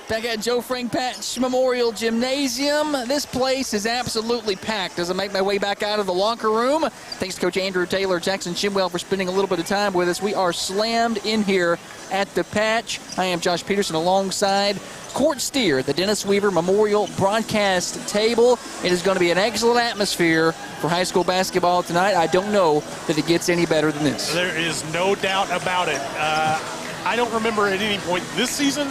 Back at Joe Frank Patch Memorial Gymnasium. This place is absolutely packed as I make my way back out of the locker room. Thanks to Coach Andrew Taylor, Jackson Shimwell for spending a little bit of time with us. We are slammed in here at the Patch. I am Josh Peterson alongside Court Steer, the Dennis Weaver Memorial broadcast table. It is going to be an excellent atmosphere for high school basketball tonight. I don't know that it gets any better than this. There is no doubt about it. I don't remember at any point this season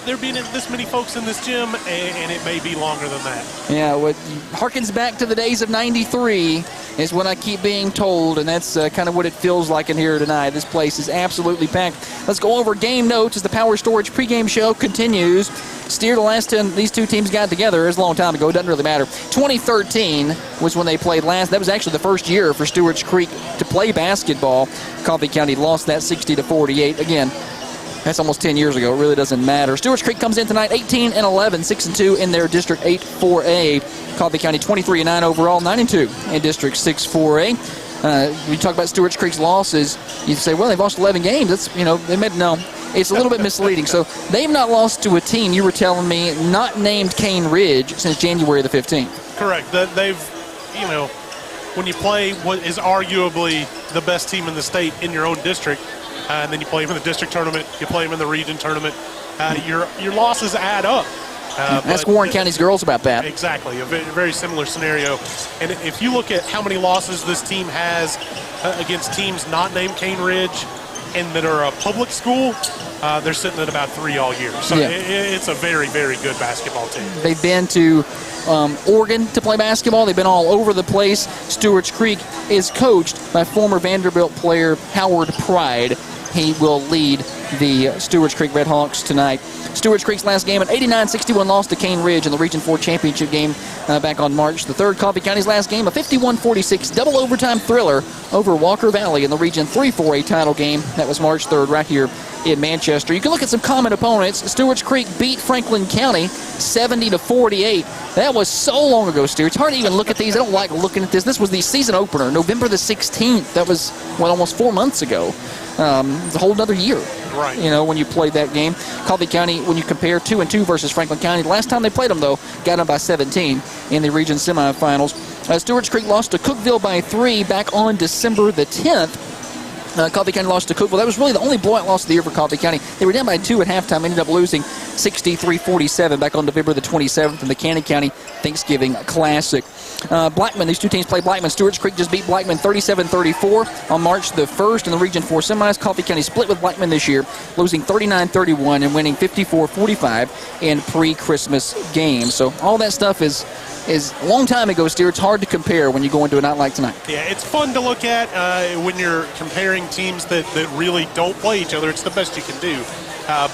there being this many folks in this gym, and it may be longer than that. Yeah, what harkens back to the days of '93 is what I keep being told, and that's kind of what it feels like in here tonight. This place is absolutely packed. Let's go over game notes as the Power Storage pregame show continues. Steer, the last time these two teams got together, it was a long time ago, it doesn't really matter. 2013 was when they played last. That was actually the first year for Stewarts Creek to play basketball. Coffee County lost that 60-48. Again, that's almost 10 years ago. It really doesn't matter. Stewarts Creek comes in tonight 18-11, 6-2 in their District 8-4A. Coffee County 23-9 overall, 9-2 in District 6-4A. We talk about Stewarts Creek's losses. You say, well, they've lost 11 games. That's, they made no. It's a little bit misleading. So they've not lost to a team, you were telling me, not named Cane Ridge since January the 15th. Correct. They've, when you play what is arguably the best team in the state in your own district, and then you play them in the district tournament, you play them in the region tournament, your losses add up. Ask Warren County's girls about that. Exactly, a very similar scenario. And if you look at how many losses this team has against teams not named Cane Ridge and that are a public school, they're sitting at about 3 all year. So it's a very, very good basketball team. They've been to Oregon to play basketball. They've been all over the place. Stewarts Creek is coached by former Vanderbilt player Howard Pride. He will lead the Stewarts Creek Redhawks tonight. Stewarts Creek's last game, an 89-61 loss to Cane Ridge in the Region 4 championship game back on March the 3rd. Coffee County's last game, a 51-46 double overtime thriller over Walker Valley in the Region 3 4A title game. That was March 3rd right here in Manchester. You can look at some common opponents. Stewarts Creek beat Franklin County 70-48. That was so long ago, Stu. It's hard to even look at these. I don't like looking at this. This was the season opener, November the 16th. That was, almost 4 months ago. It's a whole other year. Right. When you played that game. Coffee County, when you compare 2-2 versus Franklin County, the last time they played them, though, got them by 17 in the region semifinals. Stewarts Creek lost to Cookeville by 3 back on December the 10th. Coffee County lost to Cookeville. That was really the only blowout loss of the year for Coffee County. They were down by 2 at halftime, ended up losing 63-47 back on November the 27th in the Cannon County Thanksgiving Classic. Blackman, these two teams play Blackman. Stewarts Creek just beat Blackman 37-34 on March the 1st in the Region 4 semis. Coffee County split with Blackman this year, losing 39-31 and winning 54-45 in pre-Christmas games. So all that stuff is a long time ago, Steer. It's hard to compare when you go into a night like tonight. Yeah, it's fun to look at when you're comparing teams that really don't play each other. It's the best you can do.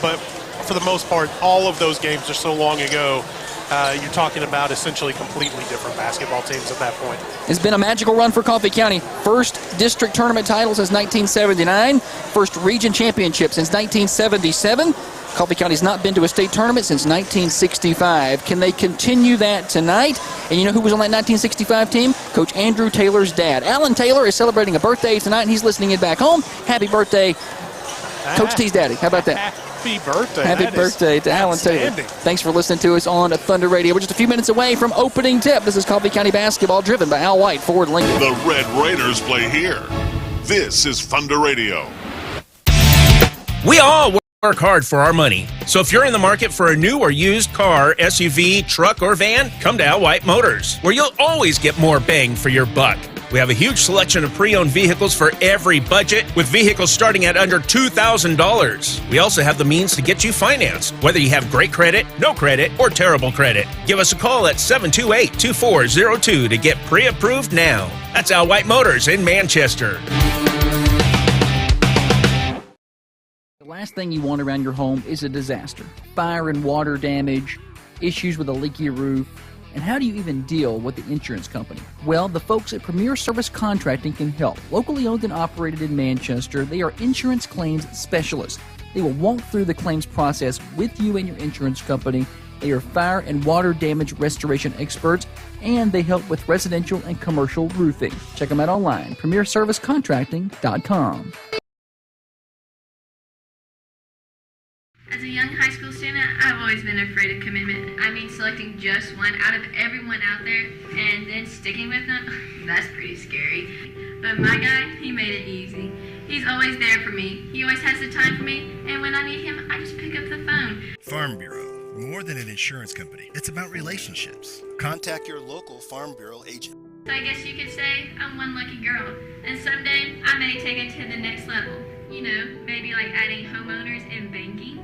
But for the most part, all of those games are so long ago. You're talking about essentially completely different basketball teams at that point. It's been a magical run for Coffee County. First district tournament title since 1979. First region championship since 1977. Coffee County's not been to a state tournament since 1965. Can they continue that tonight? And you know who was on that 1965 team? Coach Andrew Taylor's dad. Alan Taylor is celebrating a birthday tonight, and he's listening in back home. Happy birthday, Coach T's daddy. How about that? Happy birthday. Happy birthday to Alan Taylor. Thanks for listening to us on Thunder Radio. We're just a few minutes away from opening tip. This is Coffee County basketball, driven by Al White, Ford Lincoln. The Red Raiders play here. This is Thunder Radio. We all work hard for our money. So if you're in the market for a new or used car, SUV, truck, or van, come to Al White Motors, where you'll always get more bang for your buck. We have a huge selection of pre-owned vehicles for every budget, with vehicles starting at under $2,000. We also have the means to get you financed, whether you have great credit, no credit, or terrible credit. Give us a call at 728-2402 to get pre-approved now. That's Al White Motors in Manchester. The last thing you want around your home is a disaster. Fire and water damage, issues with a leaky roof, and how do you even deal with the insurance company? Well, the folks at Premier Service Contracting can help. Locally owned and operated in Manchester, they are insurance claims specialists. They will walk through the claims process with you and your insurance company. They are fire and water damage restoration experts, and they help with residential and commercial roofing. Check them out online, premierservicecontracting.com. a young high school student, I've always been afraid of commitment. I mean, selecting just one out of everyone out there and then sticking with them, that's pretty scary. But my guy, he made it easy. He's always there for me. He always has the time for me, and when I need him, I just pick up the phone. Farm Bureau, more than an insurance company. It's about relationships. Contact your local Farm Bureau agent. So I guess you could say I'm one lucky girl, and someday I may take it to the next level. You know, maybe like adding homeowners and banking.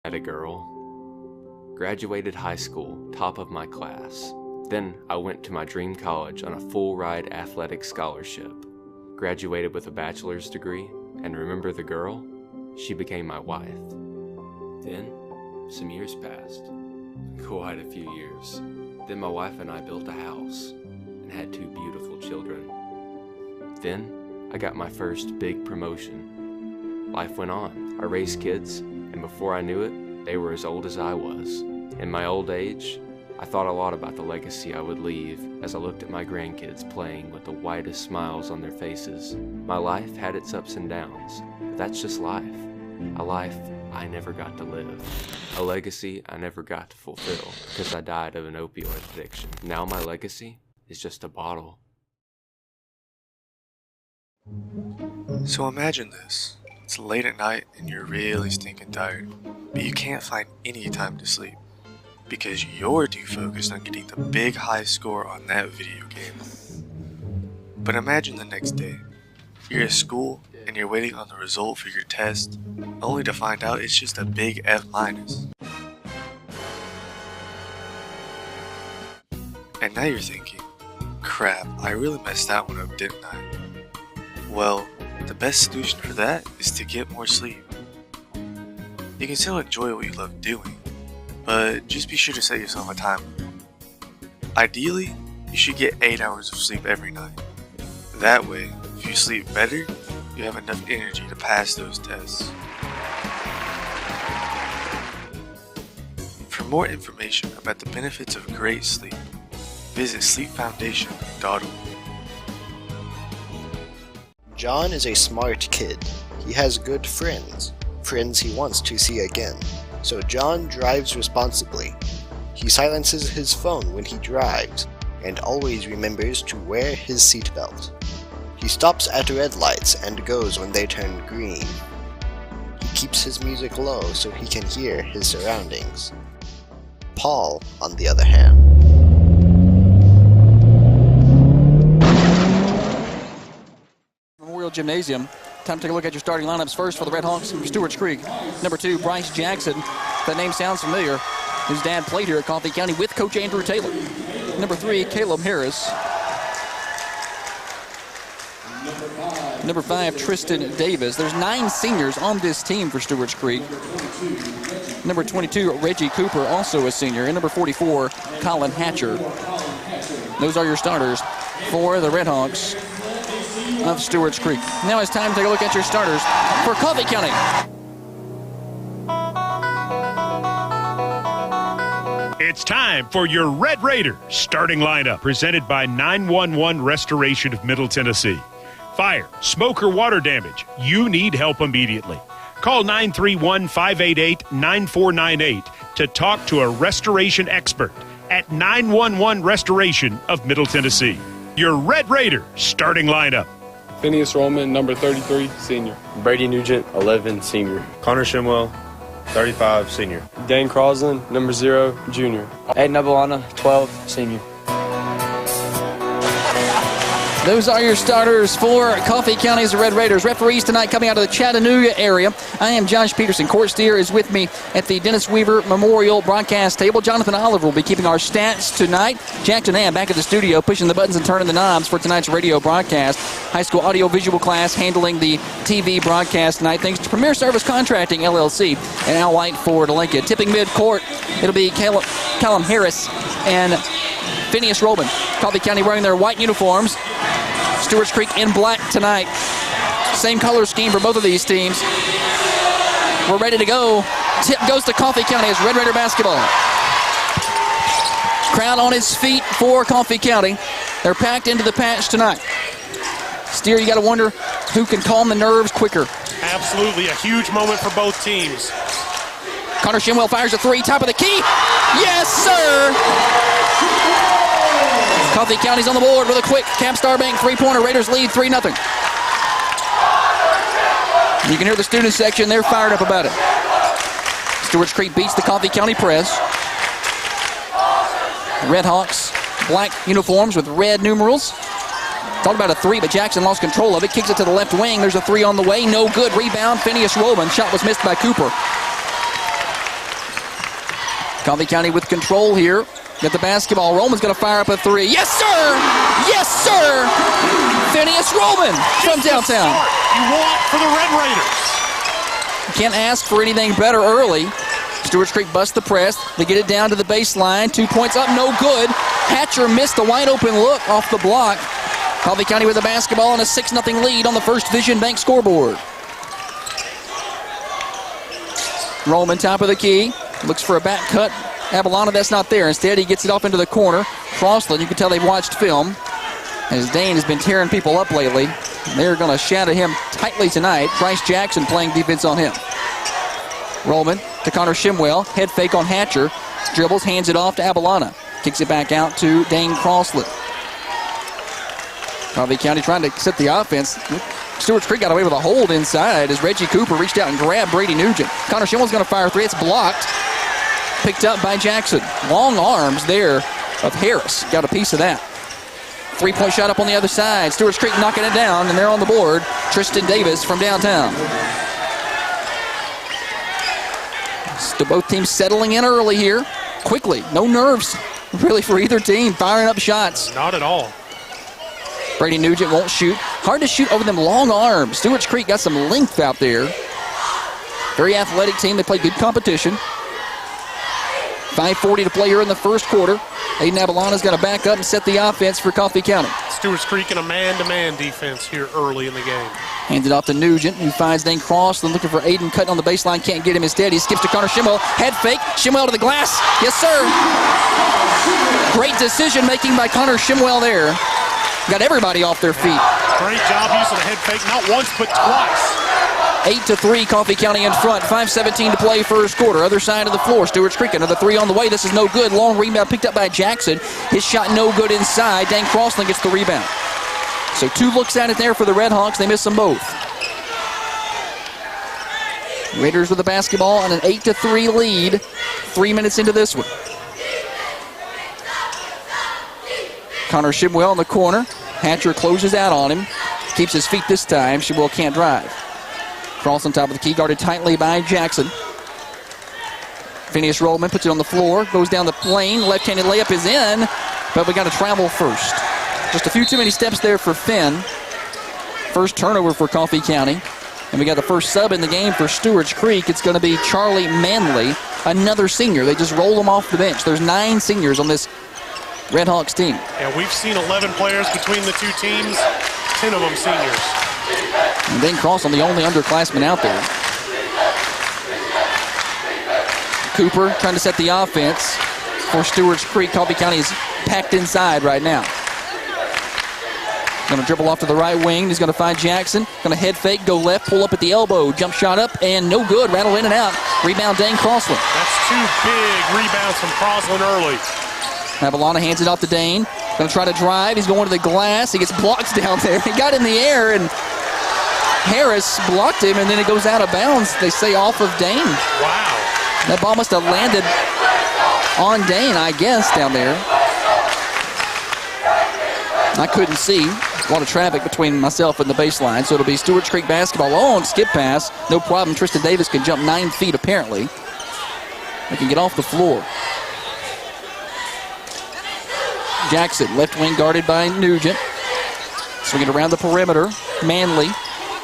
Met a girl, graduated high school, top of my class. Then I went to my dream college on a full-ride athletic scholarship. Graduated with a bachelor's degree, and remember the girl? She became my wife. Then, some years passed. Quite a few years. Then my wife and I built a house, and had 2 beautiful children. Then, I got my first big promotion. Life went on. I raised kids, and before I knew it, they were as old as I was. In my old age, I thought a lot about the legacy I would leave as I looked at my grandkids playing with the widest smiles on their faces. My life had its ups and downs, but that's just life. A life I never got to live. A legacy I never got to fulfill because I died of an opioid addiction. Now my legacy is just a bottle. So imagine this. It's late at night and you're really stinking tired, but you can't find any time to sleep because you're too focused on getting the big high score on that video game. But imagine the next day. You're at school and you're waiting on the result for your test, only to find out it's just a big F-. And now you're thinking, crap, I really messed that one up, didn't I? Well, the best solution for that is to get more sleep. You can still enjoy what you love doing, but just be sure to set yourself a timer. Ideally, you should get 8 hours of sleep every night. That way, if you sleep better, you have enough energy to pass those tests. For more information about the benefits of great sleep, visit sleepfoundation.org. John is a smart kid. He has good friends he wants to see again. So John drives responsibly. He silences his phone when he drives, and always remembers to wear his seatbelt. He stops at red lights and goes when they turn green. He keeps his music low so he can hear his surroundings. Paul, on the other hand, Memorial Gymnasium. Time to take a look at your starting lineups. First for the Red Hawks from Stewarts Creek. Number 2, Bryce Jackson. That name sounds familiar. His dad played here at Coffee County with Coach Andrew Taylor. Number 3, Caleb Harris. Number 5, Tristan Davis. There's 9 seniors on this team for Stewarts Creek. Number 22, Reggie Cooper, also a senior. And number 44, Colin Hatcher. Those are your starters for the Red Hawks of Stewarts Creek. Now it's time to take a look at your starters for Coffee County. It's time for your Red Raiders starting lineup, presented by 911 Restoration of Middle Tennessee. Fire, smoke, or water damage, you need help immediately. Call 931-588-9498 to talk to a restoration expert at 911 Restoration of Middle Tennessee. Your Red Raiders starting lineup. Phineas Rollman, number 33, senior. Brady Nugent, 11, senior. Connor Shimwell, 35, senior. Dane Crosland, number 0, junior. Aiden Abelana, 12, senior. Those are your starters for Coffee County's Red Raiders. Referees tonight coming out of the Chattanooga area. I am Josh Peterson. Court Steer is with me at the Dennis Weaver Memorial broadcast table. Jonathan Oliver will be keeping our stats tonight. Jackson Ham back at the studio, pushing the buttons and turning the knobs for tonight's radio broadcast. High school audio-visual class handling the TV broadcast tonight, thanks to Premier Service Contracting, LLC, and Al White Ford Lincoln. Tipping mid-court, it'll be Callum Harris and Phineas Rollman. Coffee County wearing their white uniforms. Stewarts Creek in black tonight. Same color scheme for both of these teams. We're ready to go. Tip goes to Coffee County as Red Raider basketball. Crowd on its feet for Coffee County. They're packed into the patch tonight. Steer, you got to wonder who can calm the nerves quicker. Absolutely, a huge moment for both teams. Connor Shimwell fires a three, top of the key. Yes, sir! Coffee County's on the board with a quick Camp Starbank three-pointer. Raiders lead 3-0. You can hear the student section. They're fired up about it. Stewarts Creek beats the Coffee County press. Red Hawks, black uniforms with red numerals. Talked about a three, but Jackson lost control of it. Kicks it to the left wing. There's a three on the way. No good. Rebound, Phineas Rollman. Shot was missed by Cooper. Coffee County with control here. Get the basketball. Rollman's going to fire up a three. Yes, sir! Yes, sir! Phineas Rollman from downtown. You want for the Red Raiders. Can't ask for anything better early. Stewarts Creek busts the press. They get it down to the baseline. 2 points up, no good. Hatcher missed a wide open look off the block. Coffee County with the basketball and a 6-0 lead on the First Vision Bank scoreboard. Rollman top of the key. Looks for a back cut. Abelana, that's not there. Instead, he gets it off into the corner. Crossland, you can tell they've watched film, as Dane has been tearing people up lately. They're going to shadow him tightly tonight. Bryce Jackson playing defense on him. Rollman to Connor Shimwell. Head fake on Hatcher. Dribbles, hands it off to Abelana. Kicks it back out to Dane Crossland. Coffee County trying to set the offense. Stewarts Creek got away with a hold inside as Reggie Cooper reached out and grabbed Brady Nugent. Connor Shimwell's going to fire a three. It's blocked. Picked up by Jackson. Long arms there of Harris. Got a piece of that. Three-point shot up on the other side. Stewarts Creek knocking it down, and they're on the board. Tristan Davis from downtown. So both teams settling in early here. Quickly. No nerves, really, for either team. Firing up shots. Not at all. Brady Nugent won't shoot. Hard to shoot over them long arms. Stewarts Creek got some length out there. Very athletic team. They play good competition. 5:40 to play here in the first quarter. Aiden Abelana's going to back up and set the offense for Coffee County. Stewarts Creek in a man-to-man defense here early in the game. Hands it off to Nugent, who finds Dane Crossland looking for Aiden, cutting on the baseline, can't get him instead. He skips to Connor Shimwell. Head fake. Shimwell to the glass. Yes, sir. Great decision-making by Connor Shimwell there. Got everybody off their feet. Great job using the head fake, not once but twice. 8-3, Coffee County in front. 5:17 to play first quarter. Other side of the floor, Stewarts Creek, another three on the way. This is no good. Long rebound picked up by Jackson. His shot no good inside. Dane Crossland gets the rebound. So 2 looks at it there for the Red Hawks. They miss them both. Raiders with the basketball and an 8-3 lead. 3 minutes into this one. Connor Shimwell in the corner. Hatcher closes out on him. Keeps his feet this time. Shimwell can't drive. Cross on top of the key, guarded tightly by Jackson. Phineas Rollman puts it on the floor, goes down the lane. Left-handed layup is in, but we got to travel first. Just a few too many steps there for Finn. First turnover for Coffee County. And we got the first sub in the game for Stewarts Creek. It's going to be Charlie Manley, another senior. They just rolled him off the bench. There's 9 seniors on this Red Hawks team. Yeah, we've seen 11 players between the two teams. 10 of them seniors. And Dane Crossland, the only underclassman out there. Cooper trying to set the offense for Stewarts Creek. Coffee County is packed inside right now. Going to dribble off to the right wing. He's going to find Jackson. Going to head fake, go left, pull up at the elbow. Jump shot up, and no good. Rattle in and out. Rebound, Dane Crossland. That's 2 big rebounds from Crossland early. Avalana hands it off to Dane. Going to try to drive. He's going to the glass. He gets blocked down there. He got in the air, and Harris blocked him, and then it goes out of bounds. They say off of Dane. Wow. That ball must have landed on Dane, I guess, down there. I couldn't see. A lot of traffic between myself and the baseline, so it'll be Stewarts Creek basketball. Oh, and skip pass. No problem. Tristan Davis can jump 9 feet, apparently. They can get off the floor. Jackson, left wing guarded by Nugent. Swinging around the perimeter. Manley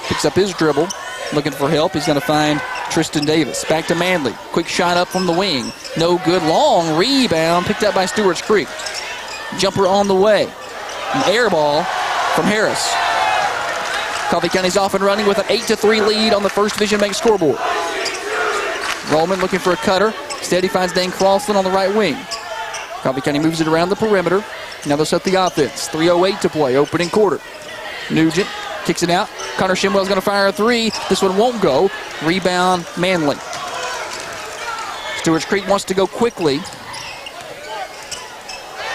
picks up his dribble. Looking for help. He's going to find Tristan Davis. Back to Manley. Quick shot up from the wing. No good. Long rebound picked up by Stewarts Creek. Jumper on the way. An air ball from Harris. Coffee County's off and running with an 8-3 lead on the First Division Bank scoreboard. Rollman looking for a cutter. Instead, he finds Dane Crossland on the right wing. Coffee County moves it around the perimeter. Now they'll set the offense. 3:08 to play, opening quarter. Nugent kicks it out. Connor Shimwell's going to fire a 3. This one won't go. Rebound, Manley. Stewarts Creek wants to go quickly.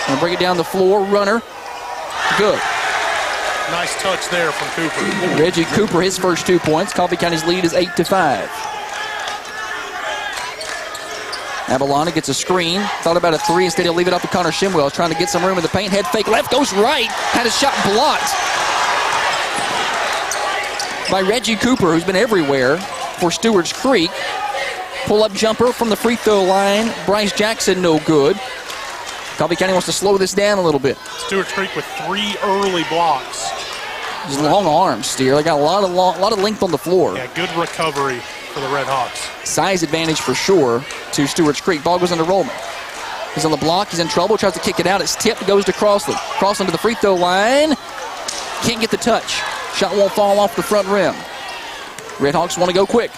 Going to bring it down the floor. Runner. Good. Nice touch there from Cooper. Reggie Cooper, his first 2 points. Coffee County's lead is 8-5. Avalana gets a screen. Thought about a 3. Instead, he'll leave it up to Connor Shimwell. Trying to get some room in the paint. Head fake left, goes right. Had his shot blocked by Reggie Cooper, who's been everywhere for Stewarts Creek. Pull-up jumper from the free throw line. Bryce Jackson, no good. Coffee County wants to slow this down a little bit. Stewarts Creek with 3 early blocks. These long arms, Steer. They got a lot of length on the floor. Yeah, good recovery for the Red Hawks. Size advantage for sure to Stewarts Creek. Ball goes under Rollman. He's on the block. He's in trouble. Tries to kick it out. It's tipped. Goes to Crossland. Crossland to the free throw line. Can't get the touch. Shot won't fall off the front rim. Red Hawks want to go quick.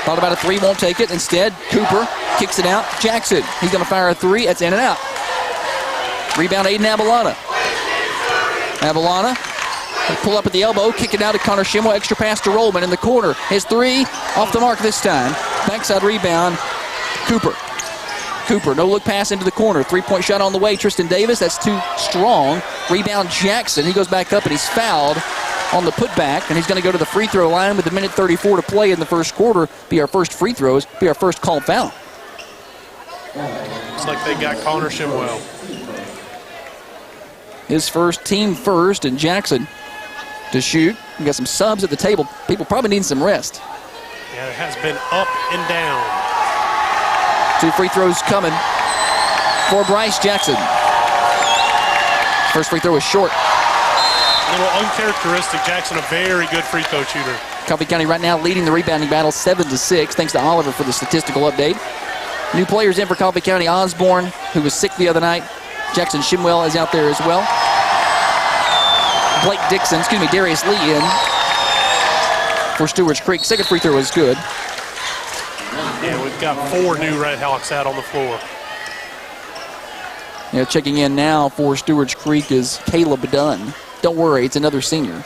Thought about a 3. Won't take it. Instead, Cooper kicks it out. Jackson. He's going to fire a 3. That's in and out. Rebound, Aiden Avalana. Avalana. Pull up at the elbow. Kick it out to Connor Shimwell. Extra pass to Rollman in the corner. His 3 off the mark this time. Backside rebound. Cooper, no look pass into the corner. 3-point shot on the way. Tristan Davis, that's too strong. Rebound Jackson. He goes back up and he's fouled on the putback, and he's going to go to the free throw line with 1:34 to play in the first quarter. Be our first free throws. Be our first called foul. Looks like they got Connor Shimwell. His first, team first, and Jackson to shoot. We got some subs at the table. People probably need some rest. Yeah, it has been up and down. 2 free throws coming for Bryce Jackson. First free throw is short. A little uncharacteristic. Jackson, a very good free throw shooter. Coffee County right now leading the rebounding battle 7-6. Thanks to Oliver for the statistical update. New players in for Coffee County. Osborne, who was sick the other night. Jackson Shimwell is out there as well. Darius Lee in for Stewarts Creek. Second free throw is good. Yeah, we've got 4 new Red Hawks out on the floor. Yeah, checking in now for Stewarts Creek is Caleb Dunn. Don't worry, it's another senior.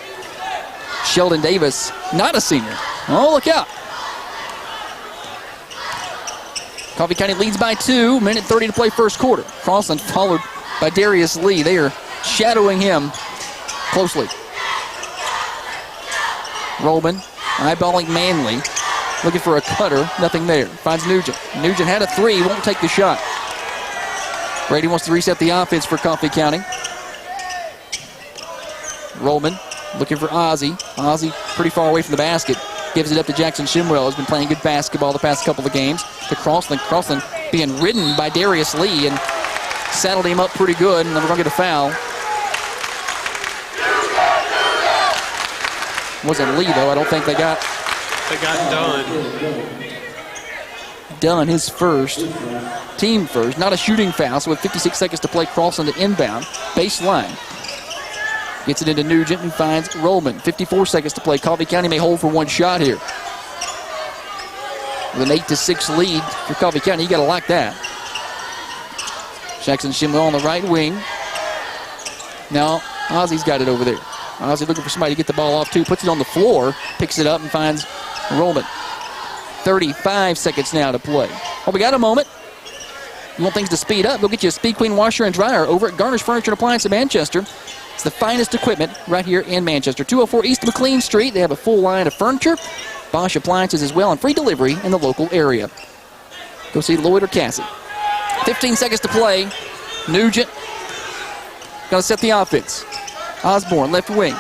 Sheldon Davis, not a senior. Oh, look out. Coffee County leads by 2. 1:30 to play first quarter. Crossland followed by Darius Lee. They are shadowing him closely. Rollman eyeballing Manley. Looking for a cutter. Nothing there. Finds Nugent. Nugent had a 3. Won't take the shot. Brady wants to reset the offense for Coffee County. Rollman looking for Ozzie. Ozzie pretty far away from the basket. Gives it up to Jackson Shimwell, who's been playing good basketball the past couple of games. To Crossland. Crossland being ridden by Darius Lee and saddled him up pretty good, and we're going to get a foul. Wasn't Lee, though. I don't think they got Dunn, his first, team first. Not a shooting foul, so with 56 seconds to play, Crossland to inbound. Baseline. Gets it into Nugent and finds Rollman. 54 seconds to play. Coffee County may hold for one shot here. With an 8-6 lead for Coffee County, you got to like that. Jackson Shimwell on the right wing. Now Ozzy's got it over there. Ozzy looking for somebody to get the ball off too. Puts it on the floor, picks it up and finds Rollman. 35 seconds now to play. Well, we got a moment. You want things to speed up, go get you a Speed Queen washer and dryer over at Garnish Furniture and Appliance in Manchester. It's the finest equipment right here in Manchester. 204 East McLean Street. They have a full line of furniture, Bosch appliances as well, and free delivery in the local area. Go see Lloyd or Cassie. 15 seconds to play. Nugent going to set the offense. Osborne, left wing.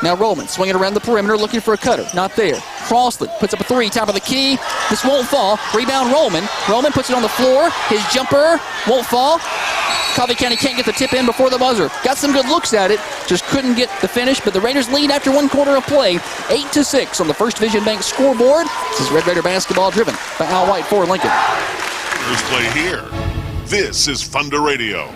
Now Rollman swinging around the perimeter, looking for a cutter. Not there. Crossland puts up a three, top of the key. This won't fall. Rebound Rollman. Rollman puts it on the floor. His jumper won't fall. Coffee County can't get the tip in before the buzzer. Got some good looks at it, just couldn't get the finish, but the Raiders lead after 1 quarter of play, 8-6 on the First Vision Bank scoreboard. This is Red Raider basketball driven by Al White for Lincoln. Raiders play here. This is Thunder Radio.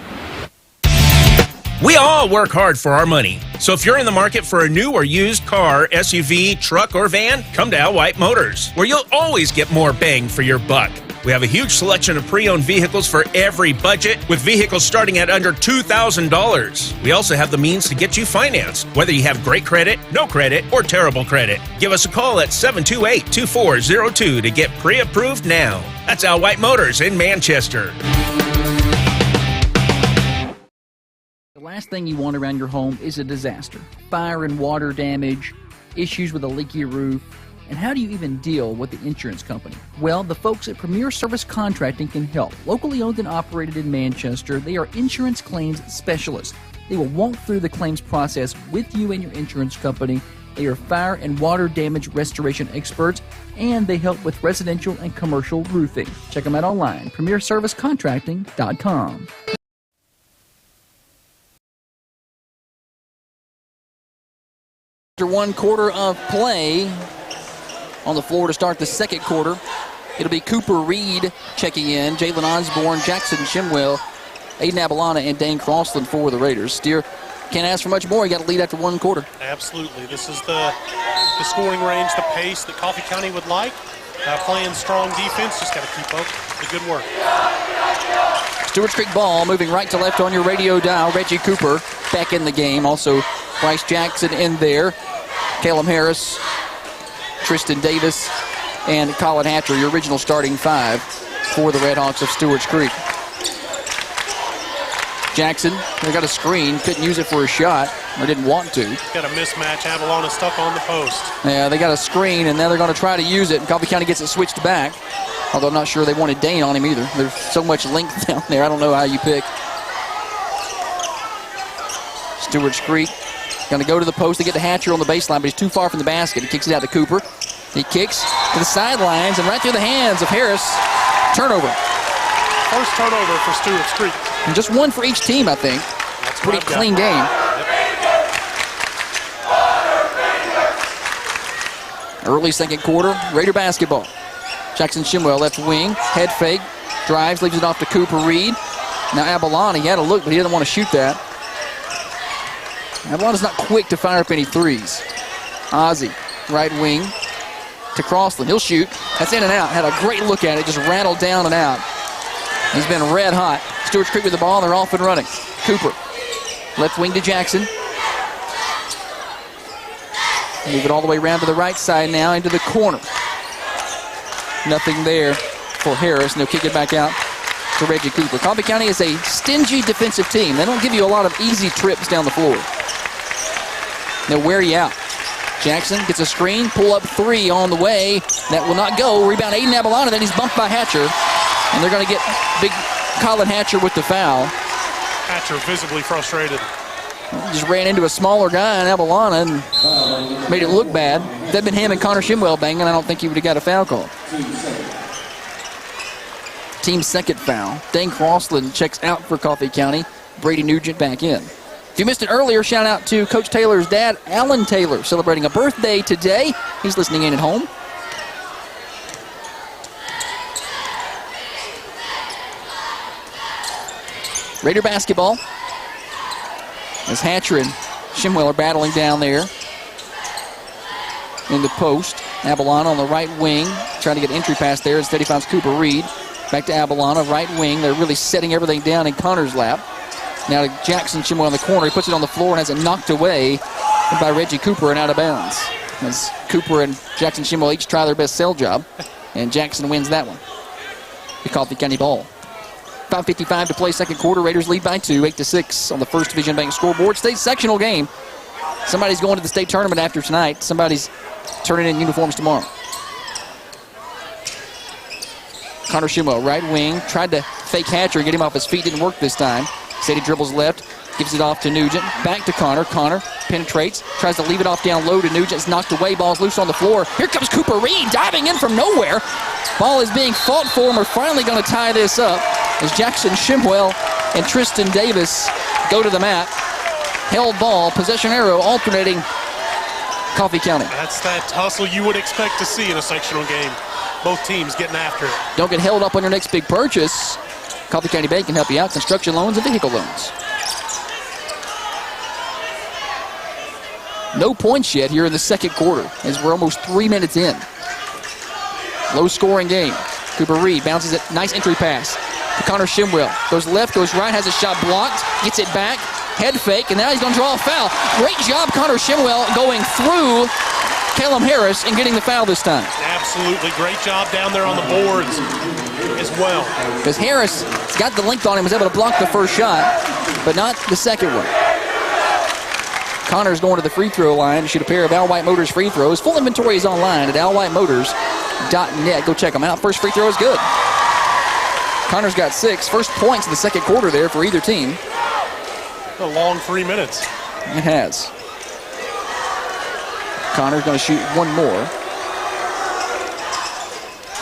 We all work hard for our money. So if you're in the market for a new or used car, SUV, truck, or van, come to Al White Motors, where you'll always get more bang for your buck. We have a huge selection of pre-owned vehicles for every budget, with vehicles starting at under $2,000. We also have the means to get you financed, whether you have great credit, no credit, or terrible credit. Give us a call at 728-2402 to get pre-approved now. That's Al White Motors in Manchester. The last thing you want around your home is a disaster. Fire and water damage, issues with a leaky roof, and how do you even deal with the insurance company? Well, the folks at Premier Service Contracting can help. Locally owned and operated in Manchester, they are insurance claims specialists. They will walk through the claims process with you and your insurance company. They are fire and water damage restoration experts, and they help with residential and commercial roofing. Check them out online, premierservicecontracting.com. After 1 quarter of play on the floor to start the second quarter, it'll be Cooper Reed checking in, Jalen Osborne, Jackson Shimwell, Aiden Abalana, and Dane Crossland for the Raiders. Steer, can't ask for much more. You got to lead after 1 quarter. Absolutely. This is the scoring range, the pace that Coffee County would like. Playing strong defense, just got to keep up the good work. Stewarts Creek ball moving right to left on your radio dial. Reggie Cooper back in the game. Also Bryce Jackson in there. Caleb Harris, Tristan Davis, and Colin Hatcher, your original starting 5 for the Redhawks of Stewarts Creek. Jackson, they got a screen, couldn't use it for a shot, or didn't want to. Got a mismatch, Avalon stuck on the post. Yeah, they got a screen, and now they're going to try to use it, and Coffee County gets it switched back. Although I'm not sure they wanted Dane on him either. There's so much length down there, I don't know how you pick. Stewarts Creek going to go to the post to get to Hatcher on the baseline, but he's too far from the basket. He kicks it out to Cooper. He kicks to the sidelines and right through the hands of Harris. Turnover. First turnover for Stewarts Creek. And just one for each team, I think. That's pretty clean game. Yep. Early second quarter, Raider basketball. Jackson Shimwell left wing, head fake, drives, leaves it off to Cooper Reed. Now Abalana, he had a look, but he didn't want to shoot that. Avalana's not quick to fire up any threes. Ozzy, right wing to Crossland. He'll shoot. That's in and out. Had a great look at it. Just rattled down and out. He's been red hot. Stewarts Creek with the ball. They're off and running. Cooper, left wing to Jackson. Move it all the way around to the right side now into the corner. Nothing there for Harris, and they'll kick it back out to Reggie Cooper. Coffee County is a stingy defensive team. They don't give you a lot of easy trips down the floor. They'll wear you out. Jackson gets a screen, pull up 3 on the way. That will not go. Rebound Aiden Abalana, then he's bumped by Hatcher. And they're going to get big Colin Hatcher with the foul. Hatcher visibly frustrated. Just ran into a smaller guy in Abalana and made it look bad. If that'd been him and Connor Shimwell banging, I don't think he would have got a foul call. Team second foul. Dane Crossland checks out for Coffee County. Brady Nugent back in. If you missed it earlier, shout out to Coach Taylor's dad, Alan Taylor, celebrating a birthday today. He's listening in at home. Raider basketball. As Hatcher and Shimwell are battling down there in the post. Abalana on the right wing, trying to get entry pass there. Instead, he finds Cooper Reed. Back to Abalana, right wing. They're really setting everything down in Connor's lap. Now to Jackson Shimwell in the corner. He puts it on the floor and has it knocked away by Reggie Cooper and out of bounds. As Cooper and Jackson Shimwell each try their best sell job, and Jackson wins that one. The Coffee County ball. 5:55 to play, second quarter. Raiders lead by 2, 8-6 on the First Division Bank scoreboard. State sectional game. Somebody's going to the state tournament after tonight. Somebody's turning in uniforms tomorrow. Connor Shimwell, right wing, tried to fake Hatcher, get him off his feet, didn't work this time. Instead, he dribbles left, gives it off to Nugent. Back to Connor. Connor penetrates, tries to leave it off down low to Nugent. It's knocked away. Ball's loose on the floor. Here comes Cooper Reed diving in from nowhere. Ball is being fought for, and we're finally going to tie this up as Jackson Shimwell and Tristan Davis go to the mat. Held ball, possession arrow alternating Coffee County. That's that hustle you would expect to see in a sectional game. Both teams getting after it. Don't get held up on your next big purchase. Coffee County Bank can help you out. Construction loans and vehicle loans. No points yet here in the second quarter as we're almost 3 minutes in. Low scoring game. Cooper Reed bounces it. Nice entry pass to Connor Shimwell. Goes left, goes right, has a shot blocked. Gets it back. Head fake, and now he's going to draw a foul. Great job, Connor Shimwell, going through Callum Harris and getting the foul this time. Absolutely great job down there on the boards as well. Because Harris got the length on him, was able to block the first shot, but not the second one. Connor's going to the free throw line to shoot a pair of Al White Motors free throws. Full inventory is online at alwhiteMotors.net. Go check them out. First free throw is good. Connor's got 6. First points in the second quarter there for either team. A long 3 minutes. It has. Connor's going to shoot one more.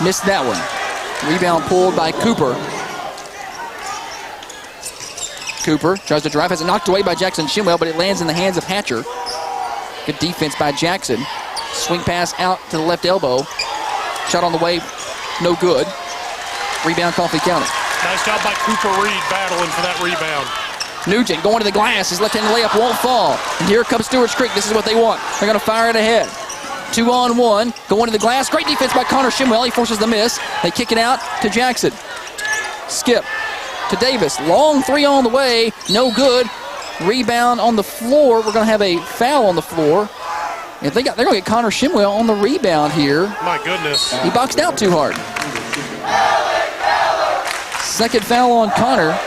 Missed that one. Rebound pulled by Cooper. Cooper tries to drive, has it knocked away by Jackson Shimwell, but it lands in the hands of Hatcher. Good defense by Jackson. Swing pass out to the left elbow. Shot on the way, no good. Rebound Coffee County. Nice job by Cooper Reed battling for that rebound. Nugent going to the glass. His left-handed layup won't fall. And here comes Stewarts Creek. This is what they want. They're going to fire it ahead. 2-on-1. Going to the glass. Great defense by Connor Shimwell. He forces the miss. They kick it out to Jackson. Skip to Davis. Long three on the way. No good. Rebound on the floor. We're going to have a foul on the floor. And they're going to get Connor Shimwell on the rebound here. My goodness. He boxed out too hard. Second foul on Connor.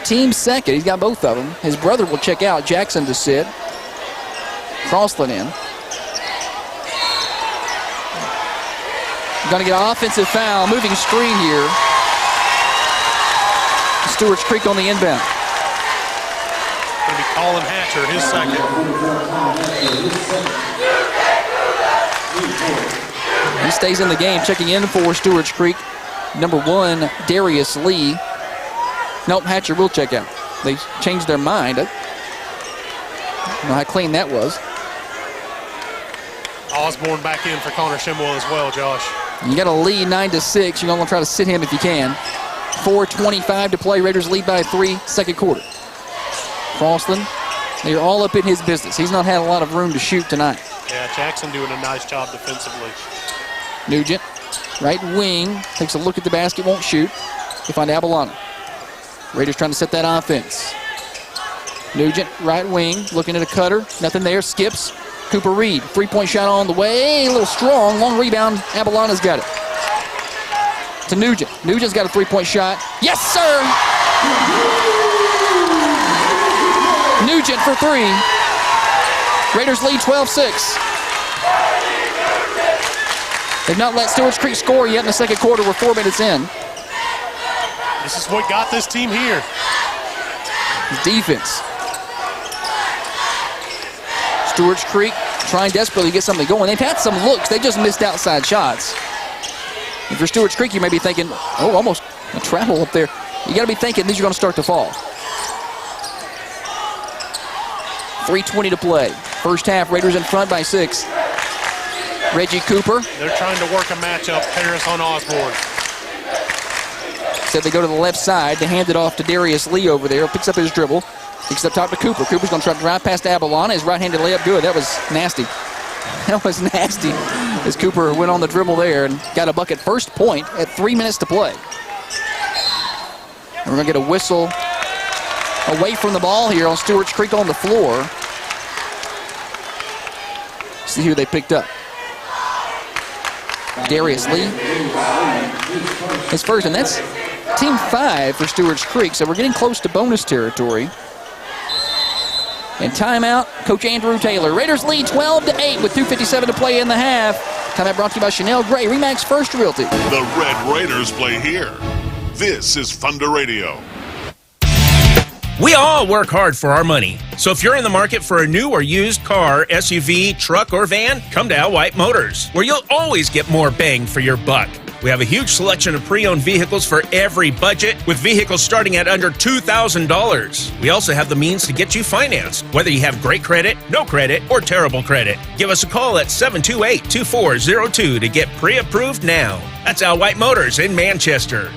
Team second. He's got both of them. His brother will check out. Jackson to sit. Crossland in. Going to get an offensive foul. Moving screen here. Stewarts Creek on the inbound. Going to be Colin Hatcher, his second. He stays in the game. Checking in for Stewarts Creek. Number 1, Darius Lee. Nope, Hatcher will check out. They changed their mind. I don't know how clean that was. Osborne back in for Connor Shimwell as well, Josh. You got a lead 9-6. You're going to try to sit him if you can. 4:25 to play. Raiders lead by 3, second quarter. Crossland, they're all up in his business. He's not had a lot of room to shoot tonight. Yeah, Jackson doing a nice job defensively. Nugent, right wing, takes a look at the basket, won't shoot. They find Abalana. Raiders trying to set that offense. Nugent, right wing, looking at a cutter. Nothing there, skips. Cooper Reed, three-point shot on the way. A little strong, long rebound. Abalana's got it. To Nugent. Nugent's got a three-point shot. Yes, sir! Nugent for 3. Raiders lead 12-6. They've not let Stewarts Creek score yet in the second quarter. We're 4 minutes in. This is what got this team here. His defense. Stewarts Creek trying desperately to get something going. They've had some looks. They just missed outside shots. If you're Stewarts Creek, you may be thinking, oh, almost a travel up there. You got to be thinking these are going to start to fall. 3:20 to play. First half, Raiders in front by 6. Reggie Cooper. They're trying to work a matchup, Harris on Osborne. Said they go to the left side. They hand it off to Darius Lee over there. Picks up his dribble. Kicks up top to Cooper. Cooper's going to try to drive past Abalana. His right-handed layup good. That was nasty. That was nasty as Cooper went on the dribble there and got a bucket. First point at 3 minutes to play. And we're going to get a whistle away from the ball here on Stewarts Creek on the floor. See who they picked up. Darius Lee. His first, and that's team 5 for Stewarts Creek, so we're getting close to bonus territory. And timeout, Coach Andrew Taylor. Raiders lead 12-8 with 2:57 to play in the half. Timeout brought to you by Chanel Gray, Remax First Realty. The Red Raiders play here. This is Thunder Radio. We all work hard for our money. So if you're in the market for a new or used car, SUV, truck, or van, come to Al White Motors, where you'll always get more bang for your buck. We have a huge selection of pre-owned vehicles for every budget, with vehicles starting at under $2,000. We also have the means to get you financed, whether you have great credit, no credit, or terrible credit. Give us a call at 728-2402 to get pre-approved now. That's Al White Motors in Manchester.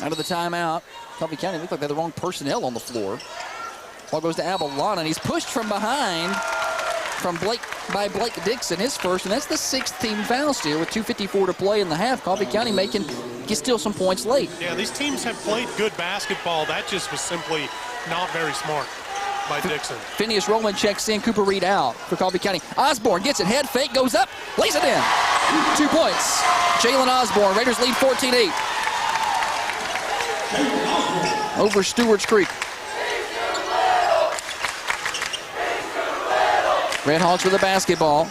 Out of the timeout, Coffee County looked like they had the wrong personnel on the floor. Ball goes to Abalana, and he's pushed from behind by Blake Dixon, his first, and that's the 6th team foul steal with 2:54 to play in the half. Coffee County get still some points late. Yeah, these teams have played good basketball. That just was simply not very smart by Dixon. Phineas Roman checks in, Cooper Reed out for Coffee County. Osborne gets it, head fake, goes up, lays it in. 2 points. Jalen Osborne, Raiders lead 14-8. Over Stewarts Creek. Redhawks with the basketball.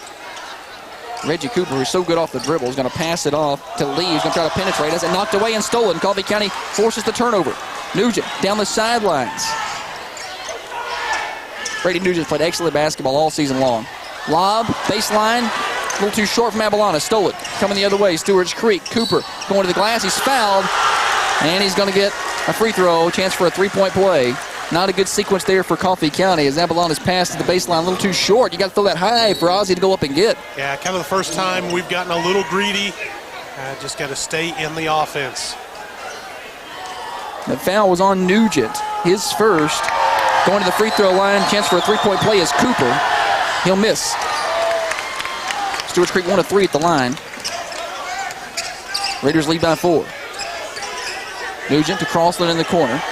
Reggie Cooper, who's so good off the dribble, is going to pass it off to Lee. He's going to try to penetrate. Has it knocked away and stolen. Coffee County forces the turnover. Nugent down the sidelines. Brady Nugent played excellent basketball all season long. Lob, baseline, a little too short from Abalana. Stole it. Coming the other way, Stewarts Creek. Cooper going to the glass. He's fouled. And he's going to get a free throw, chance for a 3-point play. Not a good sequence there for Coffee County as Abalana's pass to the baseline a little too short. You got to throw that high for Ozzie to go up and get. Yeah, kind of the first time we've gotten a little greedy. Just got to stay in the offense. The foul was on Nugent. His first. Going to the free throw line. Chance for a 3-point play is Cooper. He'll miss. Stewarts Creek 1 of 3 at the line. Raiders lead by 4. Nugent to Crossland in the corner.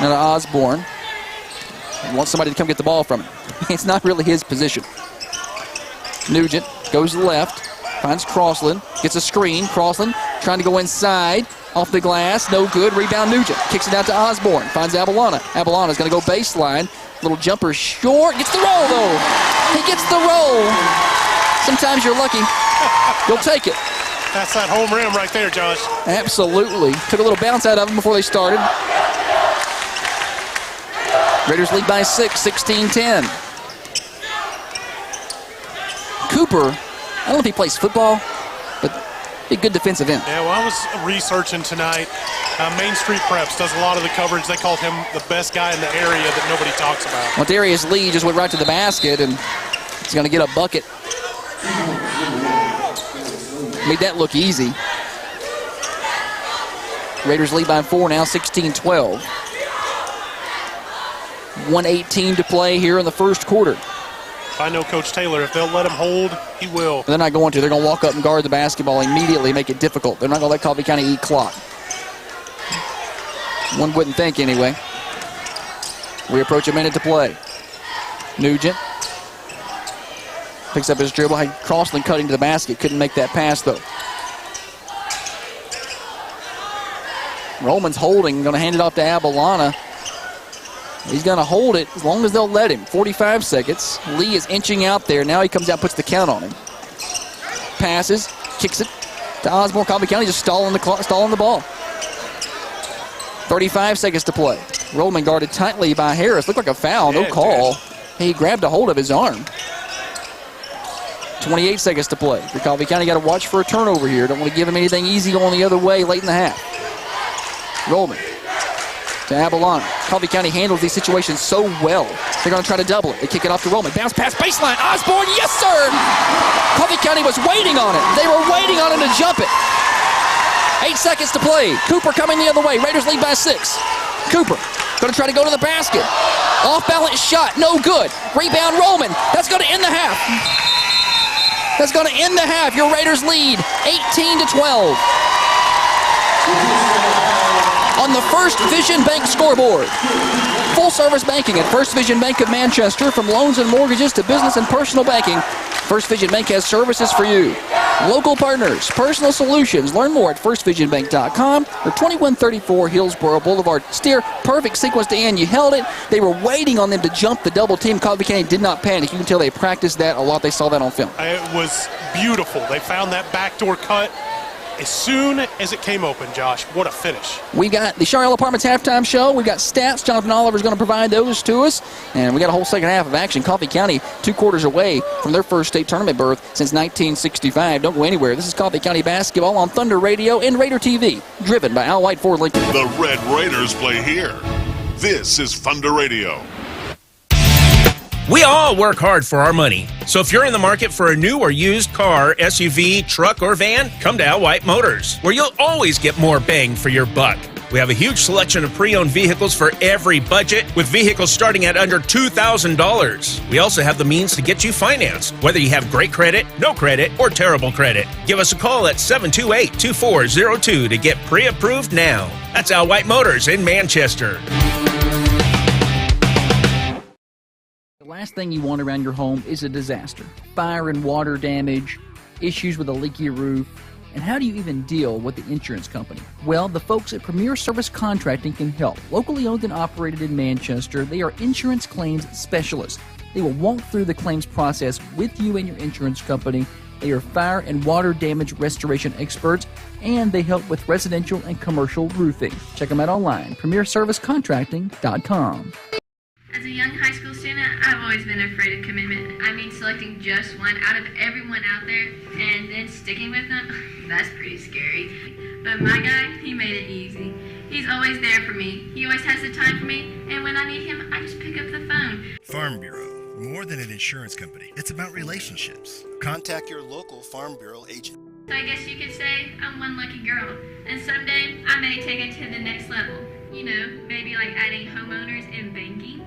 Now to Osborne. He wants somebody to come get the ball from him. It's not really his position. Nugent goes left. Finds Crossland. Gets a screen. Crossland trying to go inside. Off the glass. No good. Rebound Nugent. Kicks it out to Osborne. Finds Abalana. Abalana's going to go baseline. Little jumper short. Gets the roll, though. He gets the roll. Sometimes you're lucky. You'll take it. That's that home rim right there, Josh. Absolutely. Took a little bounce out of him before they started. Raiders lead by 6, 16-10. Cooper, I don't know if he plays football, but a good defensive end. Yeah, well, I was researching tonight. Main Street Preps does a lot of the coverage. They called him the best guy in the area that nobody talks about. Well, Darius Lee just went right to the basket, and he's going to get a bucket. Made that look easy. Raiders lead by 4 now, 16-12. 1:18 to play here in the first quarter. If I know Coach Taylor, if they'll let him hold, he will. They're not going to. They're going to walk up and guard the basketball immediately, make it difficult. They're not going to let Coffee County eat clock. One wouldn't think anyway. We approach a minute to play. Nugent picks up his dribble. Crossland cutting to the basket. Couldn't make that pass, though. Roman's holding. Going to hand it off to Abalana. He's going to hold it as long as they'll let him. 45 seconds. Lee is inching out there. Now he comes out and puts the count on him. Passes. Kicks it to Osborne. Coffee County just stalling the ball. 35 seconds to play. Roman guarded tightly by Harris. Looked like a foul. No call. He grabbed a hold of his arm. 28 seconds to play. For Coffee County, got to watch for a turnover here. Don't want to give him anything easy going the other way late in the half. Roman to Avalon. Coffee County handles these situations so well. They're going to try to double it. They kick it off to Roman. Bounce pass baseline. Osborne, yes, sir! Coffee County was waiting on it. They were waiting on him to jump it. 8 seconds to play. Cooper coming the other way. Raiders lead by 6. Cooper going to try to go to the basket. Off-balance shot, no good. Rebound, Roman. That's going to end the half. That's going to end the half. Your Raiders lead 18-12. On the First Vision Bank scoreboard. Full-service banking at First Vision Bank of Manchester. From loans and mortgages to business and personal banking, First Vision Bank has services for you. Local partners, personal solutions. Learn more at firstvisionbank.com or 2134 Hillsborough Boulevard. Steer, perfect sequence to end. You held it. They were waiting on them to jump the double team. Coffee County did not panic. You can tell they practiced that a lot. They saw that on film. It was beautiful. They found that backdoor cut as soon as it came open, Josh. What a finish. We got the Charlotte Apartments halftime show. We got stats. Jonathan Oliver's going to provide those to us. And we got a whole second half of action. Coffee County 2 quarters away from their first state tournament berth since 1965. Don't go anywhere. This is Coffee County basketball on Thunder Radio and Raider TV. Driven by Al White Ford Lincoln. The Red Raiders play here. This is Thunder Radio. We all work hard for our money. So if you're in the market for a new or used car, SUV, truck, or van, come to Al White Motors, where you'll always get more bang for your buck. We have a huge selection of pre-owned vehicles for every budget, with vehicles starting at under $2,000. We also have the means to get you financed, whether you have great credit, no credit, or terrible credit. Give us a call at 728-2402 to get pre-approved now. That's Al White Motors in Manchester. The last thing you want around your home is a disaster. Fire and water damage, issues with a leaky roof, and how do you even deal with the insurance company? Well, the folks at Premier Service Contracting can help. Locally owned and operated in Manchester, they are insurance claims specialists. They will walk through the claims process with you and your insurance company. They are fire and water damage restoration experts, and they help with residential and commercial roofing. Check them out online, premierservicecontracting.com. As a young high school student, I've always been afraid of commitment. I mean, selecting just one out of everyone out there and then sticking with them, that's pretty scary. But my guy, he made it easy. He's always there for me. He always has the time for me, and when I need him, I just pick up the phone. Farm Bureau, more than an insurance company. It's about relationships. Contact your local Farm Bureau agent. So I guess you could say I'm one lucky girl, and someday I may take it to the next level. You know, maybe like adding homeowners and banking.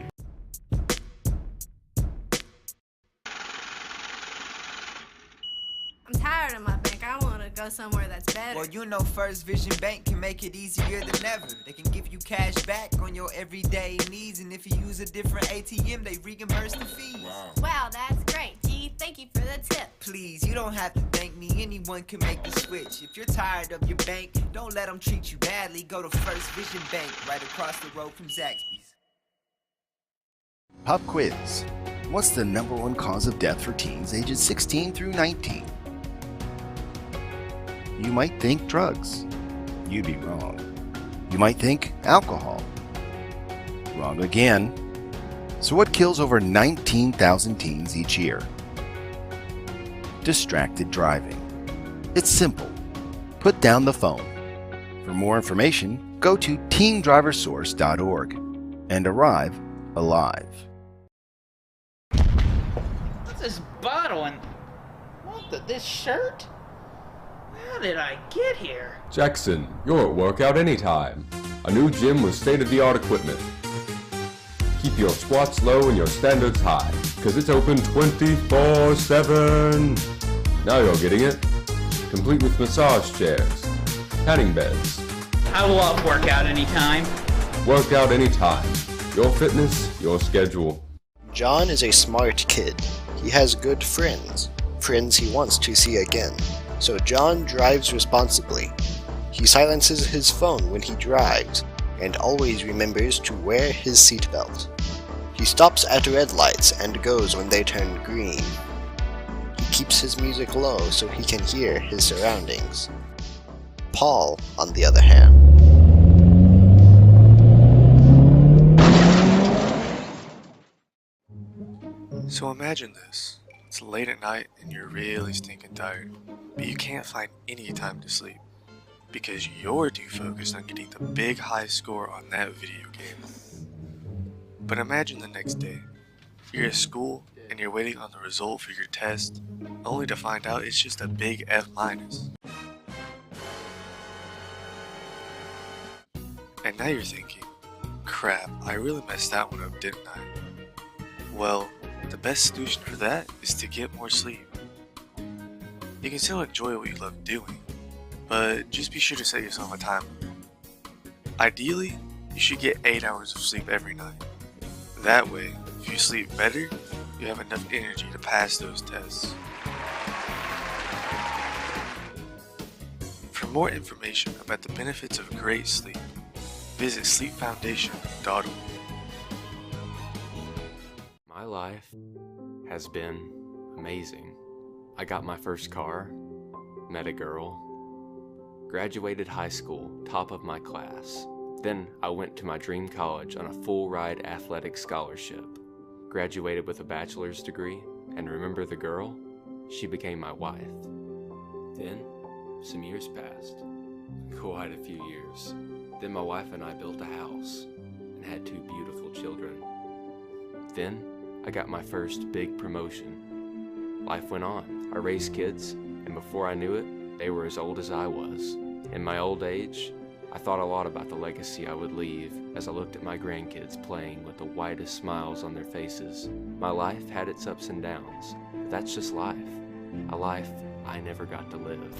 I'm tired of my bank. I want to go somewhere that's better. Well, you know First Vision Bank can make it easier than ever. They can give you cash back on your everyday needs, and if you use a different ATM, they reimburse the fees. Wow, that's great. Gee, thank you for the tip. Please, you don't have to thank me. Anyone can make the switch. If you're tired of your bank, don't let them treat you badly. Go to First Vision Bank right across the road from Zaxby's. Pop quiz. What's the #1 cause of death for teens ages 16 through 19? You might think drugs. You'd be wrong. You might think alcohol. Wrong again. So what kills over 19,000 teens each year? Distracted driving. It's simple. Put down the phone. For more information, go to teendriversource.org and arrive alive. What's this bottle and this shirt? How did I get here? Jackson, you're at workout anytime. A new gym with state-of-the-art equipment. Keep your squats low and your standards high, because it's open 24/7. Now you're getting it. Complete with massage chairs, tanning beds. I love workout anytime. Workout anytime. Your fitness, your schedule. John is a smart kid. He has good friends. Friends he wants to see again. So John drives responsibly. He silences his phone when he drives and always remembers to wear his seatbelt. He stops at red lights and goes when they turn green. He keeps his music low so he can hear his surroundings. Paul, on the other hand, So imagine this. It's late at night and you're really stinking tired, but you can't find any time to sleep. because you're too focused on getting the big high score on that video game. But imagine the next day. You're at school and you're waiting on the result for your test, only to find out it's just a big F-. And now you're thinking, crap, I really messed that one up, didn't I? Well, the best solution for that is to get more sleep. You can still enjoy what you love doing, but just be sure to set yourself a timer. Ideally, you should get 8 hours of sleep every night. That way, if you sleep better, you have enough energy to pass those tests. For more information about the benefits of great sleep, visit sleepfoundation.org. My life has been amazing. I got my first car, met a girl, graduated high school, top of my class. Then I went to my dream college on a full-ride athletic scholarship, graduated with a bachelor's degree, and remember the girl? She became my wife. Then, some years passed, quite a few years. Then my wife and I built a house and had 2 beautiful children. Then, I got my first big promotion. Life went on. I raised kids, and before I knew it, they were as old as I was. In my old age, I thought a lot about the legacy I would leave as I looked at my grandkids playing with the widest smiles on their faces. My life had its ups and downs, but that's just life. A life I never got to live.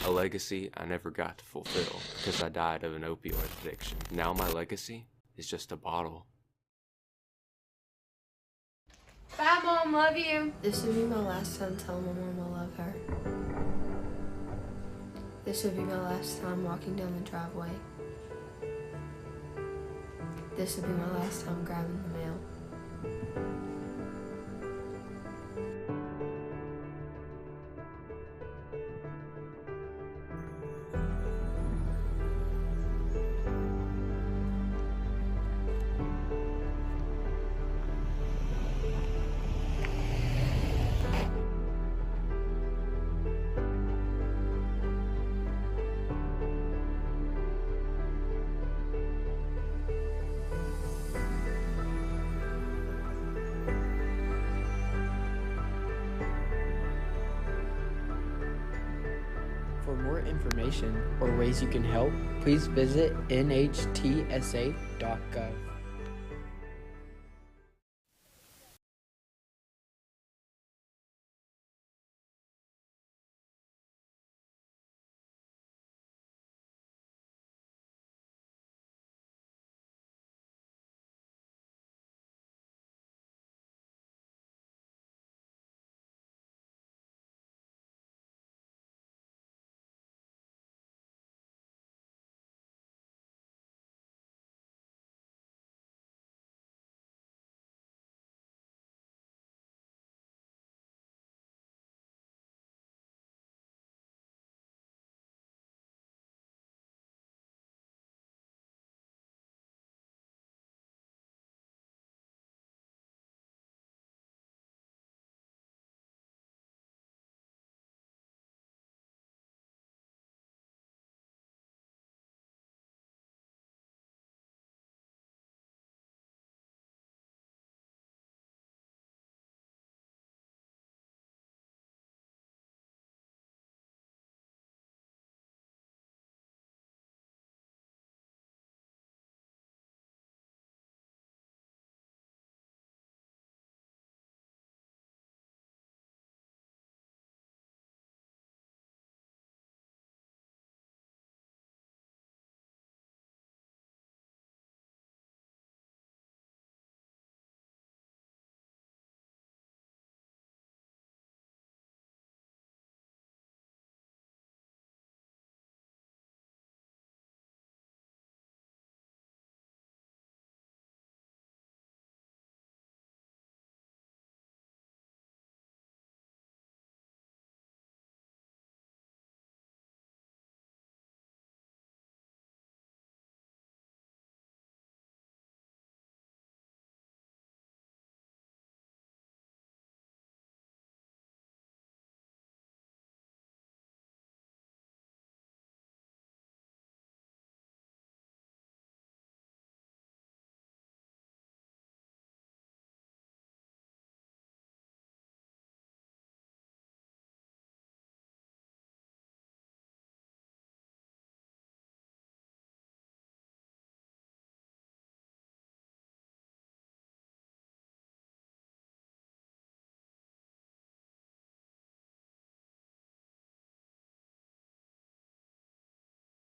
A legacy I never got to fulfill because I died of an opioid addiction. Now my legacy is just a bottle. Bye, Mom. Love you. This would be my last time telling my mom I love her. This would be my last time walking down the driveway. This would be my last time grabbing the mail. For more information or ways you can help, please visit nhtsa.gov.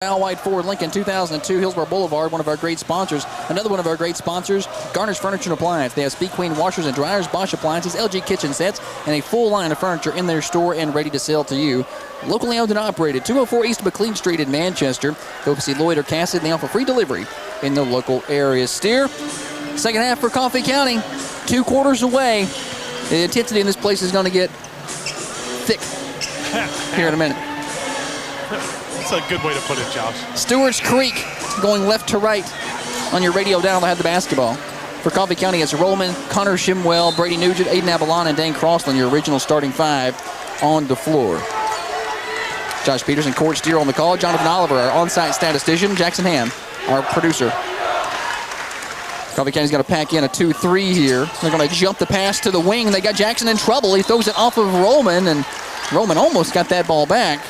Al White Ford, Lincoln, 2002, Hillsborough Boulevard, one of our great sponsors. Another one of our great sponsors, Garner's Furniture and Appliance. They have Speed Queen washers and dryers, Bosch appliances, LG kitchen sets, and a full line of furniture in their store and ready to sell to you. Locally owned and operated, 204 East McLean Street in Manchester. Go see Lloyd or Cassidy, and they offer free delivery in the local area. Steer, second half for Coffee County, 2 quarters away. The intensity in this place is going to get thick here in a minute. That's a good way to put it, Josh. Stewarts Creek going left to right on your radio down the basketball. For Coffee County, it's Rollman, Connor Shimwell, Brady Nugent, Aiden Avalon, and Dane Crossland, your original starting 5 on the floor. Josh Peterson, Court Steer on the call. Jonathan Oliver, our on-site statistician. Jackson Ham, our producer. Coffee County's going to pack in a 2-3 here. They're going to jump the pass to the wing. They got Jackson in trouble. He throws it off of Rollman, and Rollman almost got that ball back.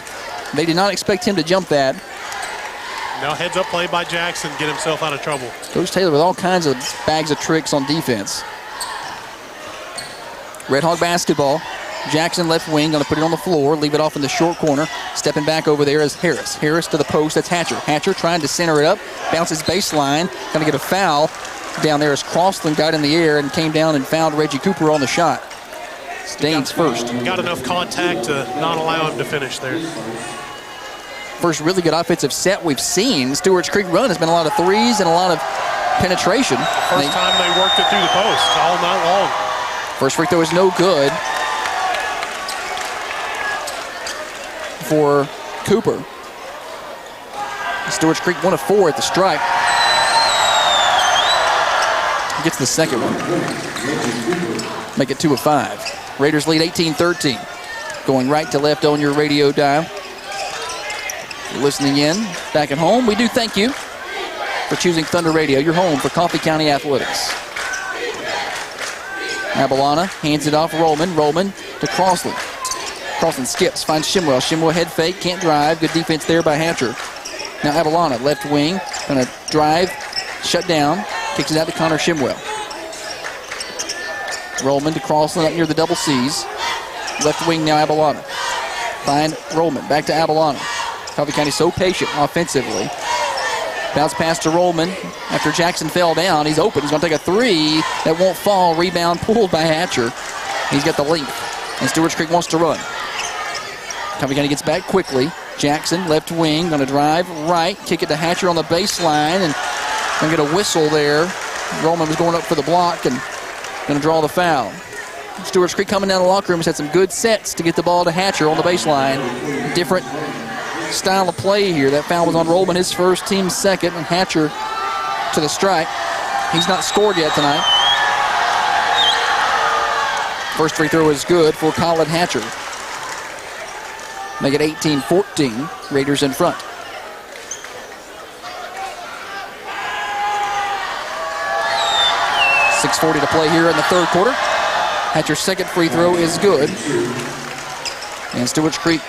They did not expect him to jump that. Now heads-up play by Jackson, get himself out of trouble. Coach Taylor with all kinds of bags of tricks on defense. Red Hawk basketball. Jackson left wing, going to put it on the floor, leave it off in the short corner. Stepping back over there is Harris. Harris to the post, that's Hatcher. Hatcher trying to center it up, bounces baseline, going to get a foul down there as Crossland got in the air and came down and fouled Reggie Cooper on the shot. Dane's first. Got enough contact to not allow him to finish there. First really good offensive set we've seen. Stewarts Creek run has been a lot of threes and a lot of penetration. First time they worked it through the post all night long. First free throw is no good for Cooper. Stewarts Creek 1 of 4 at the stripe. Gets the second one. Make it 2 of 5. Raiders lead 18-13. Going right to left on your radio dial. You're listening in back at home. We do thank you for choosing Thunder Radio, your home for Coffee County Athletics. Abalana hands it off Rollman. Rollman to Crossland. Crossland skips, finds Shimwell. Shimwell head fake, can't drive. Good defense there by Hatcher. Now Abalana, left wing, going to drive, shut down, kicks it out to Connor Shimwell. Rollman to Crossland up near the double C's. Left wing now Abalana. Find Rollman, back to Abalana. Coffee County so patient offensively. Bounce pass to Rollman. After Jackson fell down, he's open. He's going to take a 3 that won't fall. Rebound pulled by Hatcher. He's got the length, and Stewarts Creek wants to run. Coffee County gets back quickly. Jackson, left wing, going to drive right, kick it to Hatcher on the baseline, and going to get a whistle there. Rollman was going up for the block and going to draw the foul. Stewarts Creek coming down the locker room has had some good sets to get the ball to Hatcher on the baseline. Different style of play here. That foul was on Rollman, his first, team's second, and Hatcher to the strike. He's not scored yet tonight. First free throw is good for Colin Hatcher. Make it 18-14. Raiders in front. .6:40 to play here in the third quarter. Hatcher's second free throw is good. And Stewarts Creek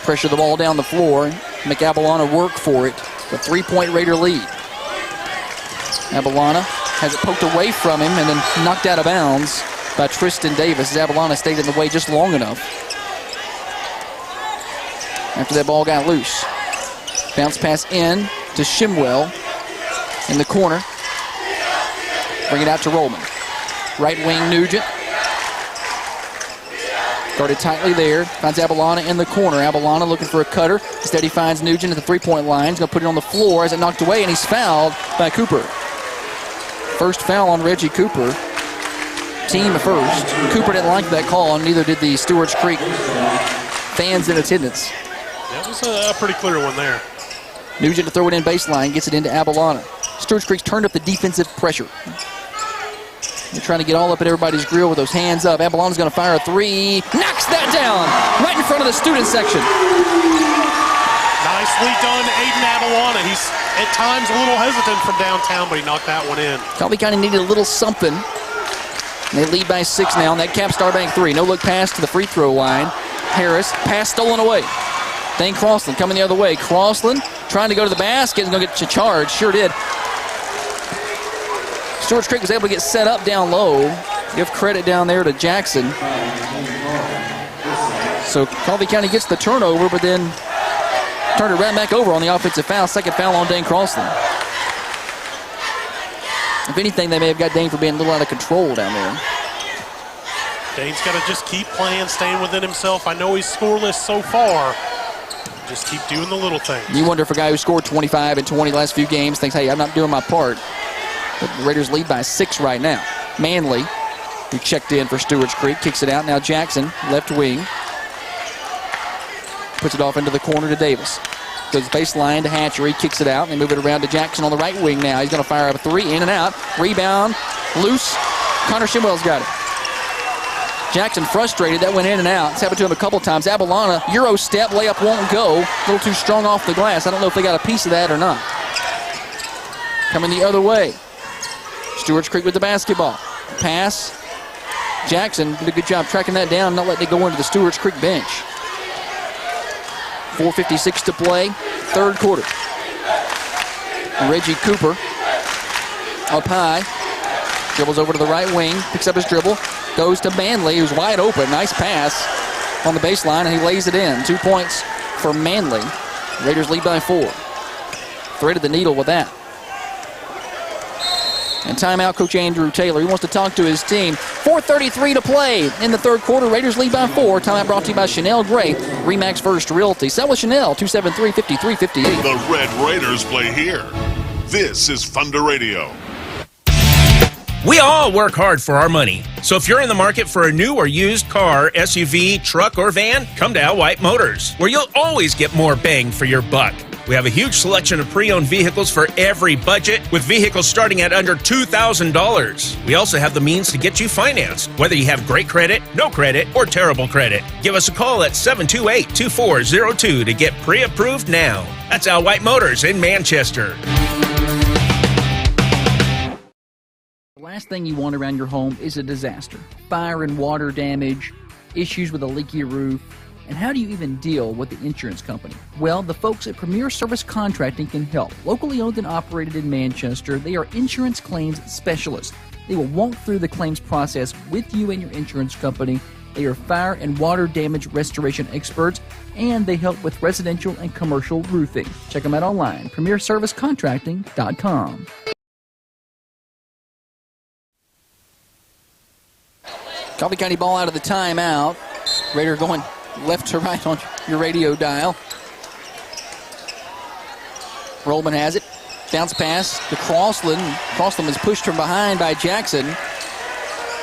pressure the ball down the floor. Make Abalana work for it. A 3-point Raider lead. Abalana has it poked away from him and then knocked out of bounds by Tristan Davis. As Abalana stayed in the way just long enough after that ball got loose. Bounce pass in to Shimwell in the corner. Bring it out to Rollman. Right wing Nugent. Guarded tightly there. Finds Abalana in the corner. Abalana looking for a cutter. Instead he finds Nugent at the 3-point line. He's going to put it on the floor as it knocked away, and he's fouled by Cooper. First foul on Reggie Cooper. Team first. Cooper didn't like that call, and neither did the Stewarts Creek fans in attendance. That was a pretty clear one there. Nugent to throw it in baseline. Gets it into Abalana. Stewarts Creek's turned up the defensive pressure. They're trying to get all up at everybody's grill with those hands up. Abalana's going to fire a 3. Knocks that down right in front of the student section. Nicely done, Aiden Abalana. He's at times a little hesitant from downtown, but he knocked that one in. Coffee County needed a little something. And they lead by 6 now, and that caps Starbank 3. No-look pass to the free throw line. Harris, pass stolen away. Dane Crossland coming the other way. Crossland trying to go to the basket and going to get charged. Sure did. Stewarts Creek was able to get set up down low. Give credit down there to Jackson. So Coffee County gets the turnover, but then turned it right back over on the offensive foul. Second foul on Dane Crossland. If anything, they may have got Dane for being a little out of control down there. Dane's got to just keep playing, staying within himself. I know he's scoreless so far. Just keep doing the little things. You wonder if a guy who scored 25 and 20 last few games thinks, hey, I'm not doing my part. But the Raiders lead by 6 right now. Manley, who checked in for Stewarts Creek, kicks it out. Now Jackson, left wing. Puts it off into the corner to Davis. Goes baseline to Hatcher. He kicks it out. They move it around to Jackson on the right wing now. He's going to fire up a 3, in and out. Rebound, loose. Connor Shimwell's got it. Jackson frustrated. That went in and out. It's happened to him a couple times. Abalana, Euro step, layup won't go. A little too strong off the glass. I don't know if they got a piece of that or not. Coming the other way. Stewarts Creek with the basketball. Pass. Jackson did a good job tracking that down, not letting it go into the Stewarts Creek bench. 4:56 to play, third quarter. Reggie Cooper up high. Dribbles over to the right wing, picks up his dribble, goes to Manley, who's wide open. Nice pass on the baseline, and he lays it in. 2 points for Manley. Raiders lead by 4. Threaded the needle with that. And timeout, Coach Andrew Taylor. He wants to talk to his team. 4:33 to play in the third quarter. Raiders lead by 4. Timeout brought to you by Chanel Gray, Remax First Realty. Sell with Chanel, 273-5358. The Red Raiders play here. This is Thunder Radio. We all work hard for our money. So if you're in the market for a new or used car, SUV, truck, or van, come to Al White Motors, where you'll always get more bang for your buck. We have a huge selection of pre-owned vehicles for every budget, with vehicles starting at under $2,000. We also have the means to get you financed, whether you have great credit, no credit, or terrible credit. Give us a call at 728-2402 to get pre-approved now. That's Al White Motors in Manchester. The last thing you want around your home is a disaster. Fire and water damage, issues with a leaky roof. And how do you even deal with the insurance company? Well, the folks at Premier Service Contracting can help. Locally owned and operated in Manchester, they are insurance claims specialists. They will walk through the claims process with you and your insurance company. They are fire and water damage restoration experts, and they help with residential and commercial roofing. Check them out online, premierservicecontracting.com. Coffee County ball out of the timeout. Raider going left to right on your radio dial. Rollman has it. Bounce pass to Crossland. Crossland is pushed from behind by Jackson.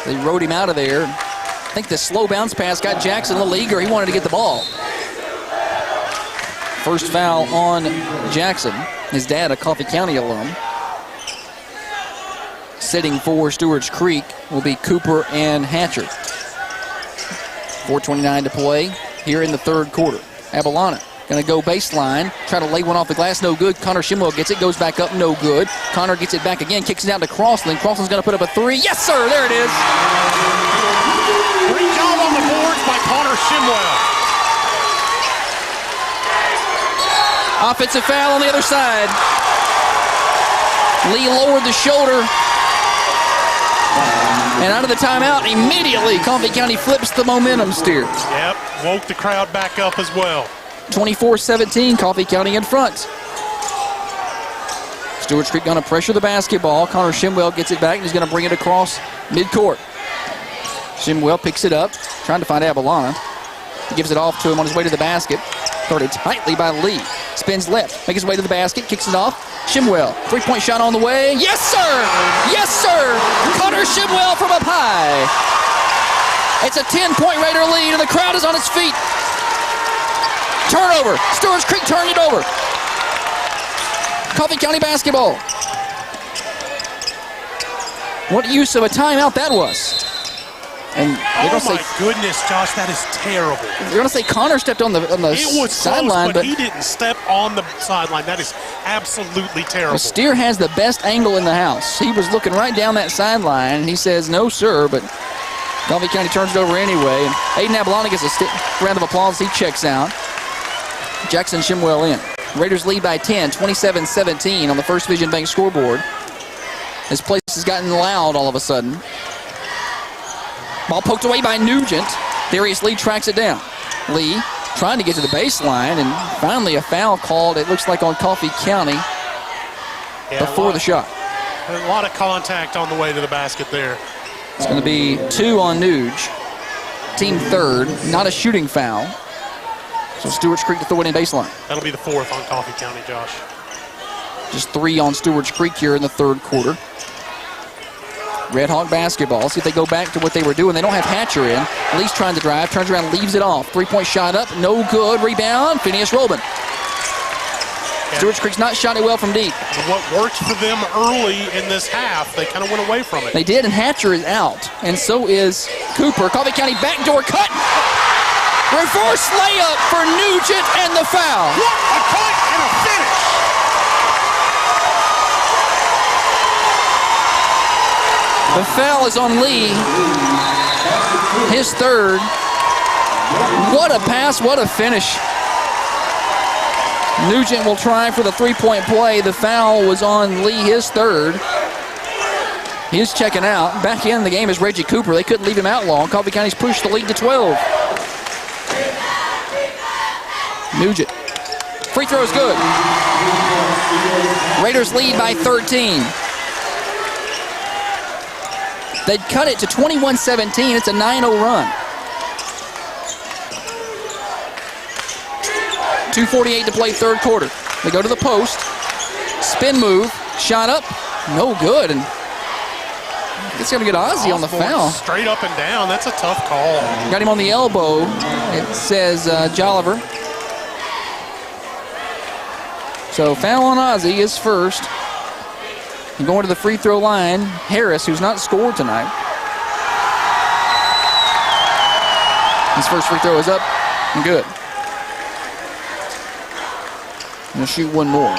They rode him out of there. I think the slow bounce pass got Jackson a little eager. He wanted to get the ball. First foul on Jackson. His dad, a Coffee County alum. Sitting for Stewarts Creek will be Cooper and Hatcher. 4:29 to play here in the third quarter. Abalana going to go baseline, try to lay one off the glass, no good. Connor Shimwell gets it, goes back up, no good. Connor gets it back again, kicks it down to Crossland. Crossland's going to put up a 3. Yes, sir, there it is. Great job on the boards by Connor Shimwell. Offensive foul on the other side. Lee lowered the shoulder. And out of the timeout, immediately, Coffee County flips the momentum steer. Yep, woke the crowd back up as well. 24-17, Coffee County in front. Stewarts Creek going to pressure the basketball. Connor Shimwell gets it back, and he's going to bring it across midcourt. Shimwell picks it up, trying to find Abalana. He gives it off to him on his way to the basket. Guarded tightly by Lee. Spins left, makes his way to the basket, kicks it off. Shimwell, three-point shot on the way. Yes, sir! Yes, sir! Connor Shimwell from up high. It's a 10-point Raider lead, and the crowd is on its feet. Turnover. Stewarts Creek turned it over. Coffee County basketball. What use of a timeout that was. And my goodness, Josh, that is terrible. They're going to say Connor stepped on the sideline, but he didn't step on the sideline. That is absolutely terrible. Well, Steer has the best angle in the house. He was looking right down that sideline, and he says, no, sir, but Coffee County turns it over anyway. And Aiden Abalana gets a round of applause. He checks out. Jackson Shimwell in. Raiders lead by 10, 27-17 on the First Vision Bank scoreboard. This place has gotten loud all of a sudden. Ball poked away by Nugent. Darius Lee tracks it down. Lee trying to get to the baseline, and finally a foul called, it looks like on Coffee County before the shot. A lot of contact on the way to the basket there. It's going to be 2 on Nuge. Team third, not a shooting foul. So Stewarts Creek to throw it in baseline. That'll be the 4th on Coffee County, Josh. Just 3 on Stewarts Creek here in the third quarter. Red Hawk basketball. See if they go back to what they were doing. They don't have Hatcher in. Lee's trying to drive, turns around, leaves it off. 3-point shot up, no good. Rebound, Phineas Robin. Stewarts Creek's not shot it well from deep. What worked for them early in this half, they kind of went away from it. They did, and Hatcher is out. And so is Cooper. Coffee County backdoor cut. Reverse layup for Nugent and the foul. What a cut and a finish. The foul is on Lee. His third. What a pass, what a finish. Nugent will try for the 3-point play. The foul was on Lee, his third. He's checking out. Back in the game is Reggie Cooper. They couldn't leave him out long. Coffee County's pushed the lead to 12. Nugent. Free throw is good. Raiders lead by 13. They'd cut it to 21-17. It's a 9-0 run. 2:48 to play third quarter. They go to the post. Spin move. Shot up. No good. And it's going to get Ozzie on the foul. Straight up and down. That's a tough call. Got him on the elbow. It says Jolliver. So foul on Ozzie is first. And going to the free throw line, Harris, who's not scored tonight. His first free throw is up and good. And he'll shoot one more.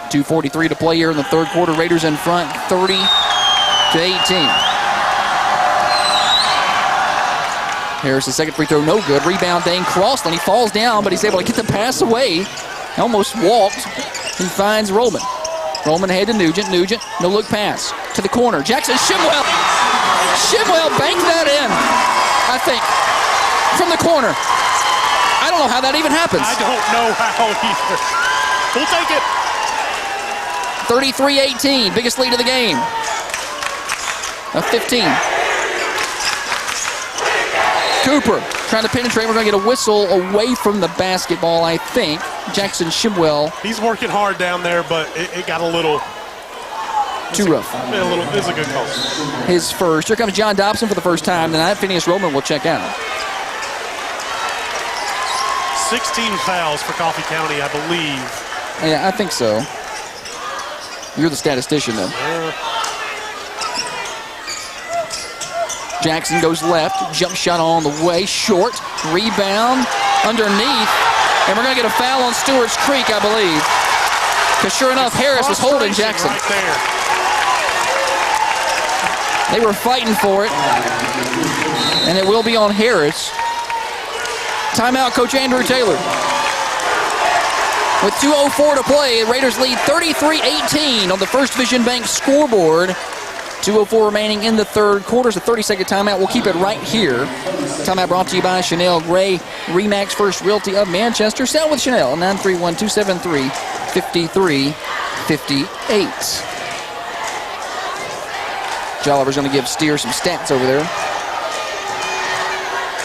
2:43 to play here in the third quarter. Raiders in front, 30-18. Harris' second free throw, no good. Rebound, Dane Crossland. He falls down, but he's able to get the pass away. Almost walked. He finds Roman. Roman ahead to Nugent. Nugent, no look pass. To the corner. Jackson Shimwell. Shimwell banked that in, I think, from the corner. I don't know how that even happens. I don't know how either. We'll take it. 33-18, biggest lead of the game. Of 15. Cooper trying to penetrate. We're going to get a whistle away from the basketball, I think. Jackson Shimwell. He's working hard down there, but it got a little too rough. It's a good call. His first. Here comes John Dobson for the first time tonight. Phineas Roman will check out. 16 fouls for Coffee County, I believe. Yeah, I think so. You're the statistician, though. Jackson goes left. Jump shot on the way. Short. Rebound. Underneath. And we're going to get a foul on Stewarts Creek, I believe. Because sure enough, Harris was holding Jackson. Right there. They were fighting for it. And it will be on Harris. Timeout, Coach Andrew Taylor. With 2:04 to play, Raiders lead 33-18 on the First Vision Bank scoreboard. 2:04 remaining in the third quarter. It's a 30-second timeout. We'll keep it right here. Timeout brought to you by Chanel Gray, Remax First Realty of Manchester. Sell with Chanel, 931-273-5358. Jolliver's going to give Steer some stats over there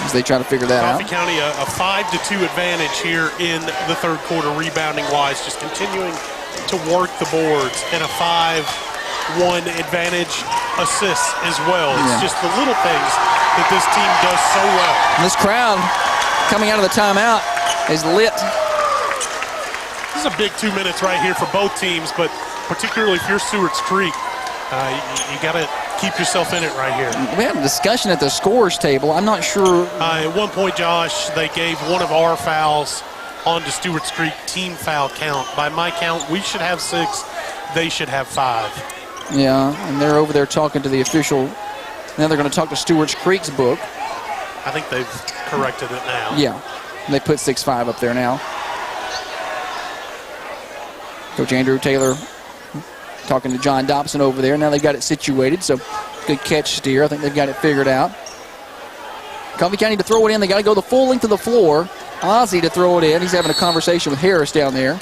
as they try to figure that out. Coffee County a 5-2 advantage here in the third quarter, rebounding-wise, just continuing to work the boards, and a 5-1 advantage assists as well. It's just the little things that this team does so well. And this crowd coming out of the timeout is lit. This is a big 2 minutes right here for both teams, but particularly if you're Stewarts Creek, you got to keep yourself in it right here. We had a discussion at the scores table. I'm not sure. At one point, Josh, they gave one of our fouls onto Stewarts Creek team foul count. By my count, we should have 6. They should have 5. Yeah, and they're over there talking to the official. Now they're going to talk to Stewarts Creek's book. I think they've corrected it now. Yeah, they put 6-5 up there now. Coach Andrew Taylor talking to John Dobson over there. Now they've got it situated, so good catch, Steer. I think they've got it figured out. Coffee County to throw it in. They got to go the full length of the floor. Ozzie to throw it in. He's having a conversation with Harris down there.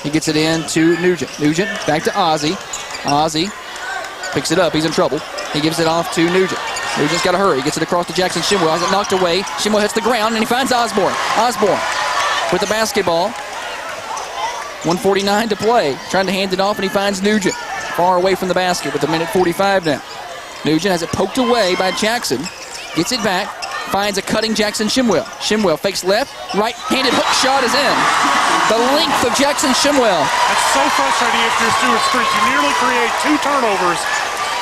He gets it in to Nugent. Nugent back to Ozzie. Ozzie picks it up. He's in trouble. He gives it off to Nugent. Nugent's got to hurry. He gets it across to Jackson Shimwell. Has it knocked away. Shimwell hits the ground, and he finds Osborne. Osborne with the basketball. 1:49 to play. Trying to hand it off, and he finds Nugent far away from the basket with 1:45 now. Nugent has it poked away by Jackson. Gets it back. Finds a cutting Jackson Shimwell. Shimwell fakes left. Right-handed hook shot is in. The length of Jackson Shimwell. That's so frustrating if you're Stewarts Creek. You nearly create 2 turnovers,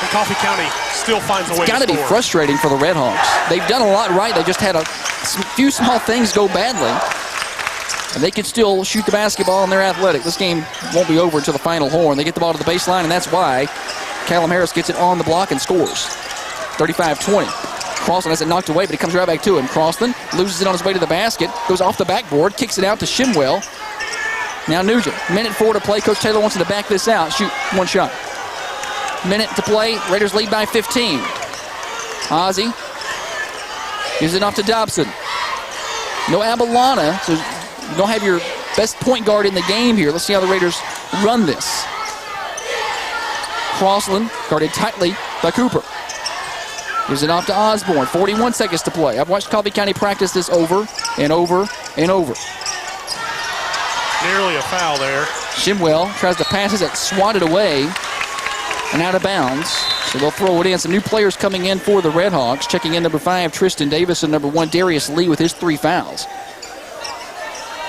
and Coffee County still finds a way to score. It's got to be frustrating for the Red Hawks. They've done a lot right. They just had a few small things go badly. And they can still shoot the basketball, and they're athletic. This game won't be over until the final horn. They get the ball to the baseline, and that's why Callum Harris gets it on the block and scores. 35-20. Crosland has it knocked away, but he comes right back to him. Crosland loses it on his way to the basket, goes off the backboard, kicks it out to Shimwell. Now Nugent, 1:04 to play. Coach Taylor wants him to back this out. Shoot one shot. Minute to play. Raiders lead by 15. Ozzie gives it off to Dobson. No Abalana, so you don't have your best point guard in the game here. Let's see how the Raiders run this. Crosland guarded tightly by Cooper. Gives it off to Osborne. 41 seconds to play. I've watched Coffee County practice this over and over and over. Nearly a foul there. Shimwell tries to pass it, swatted away and out of bounds. So they'll throw it in. Some new players coming in for the Red Hawks. Checking in number 5, Tristan Davis, and number 1, Darius Lee with his 3 fouls.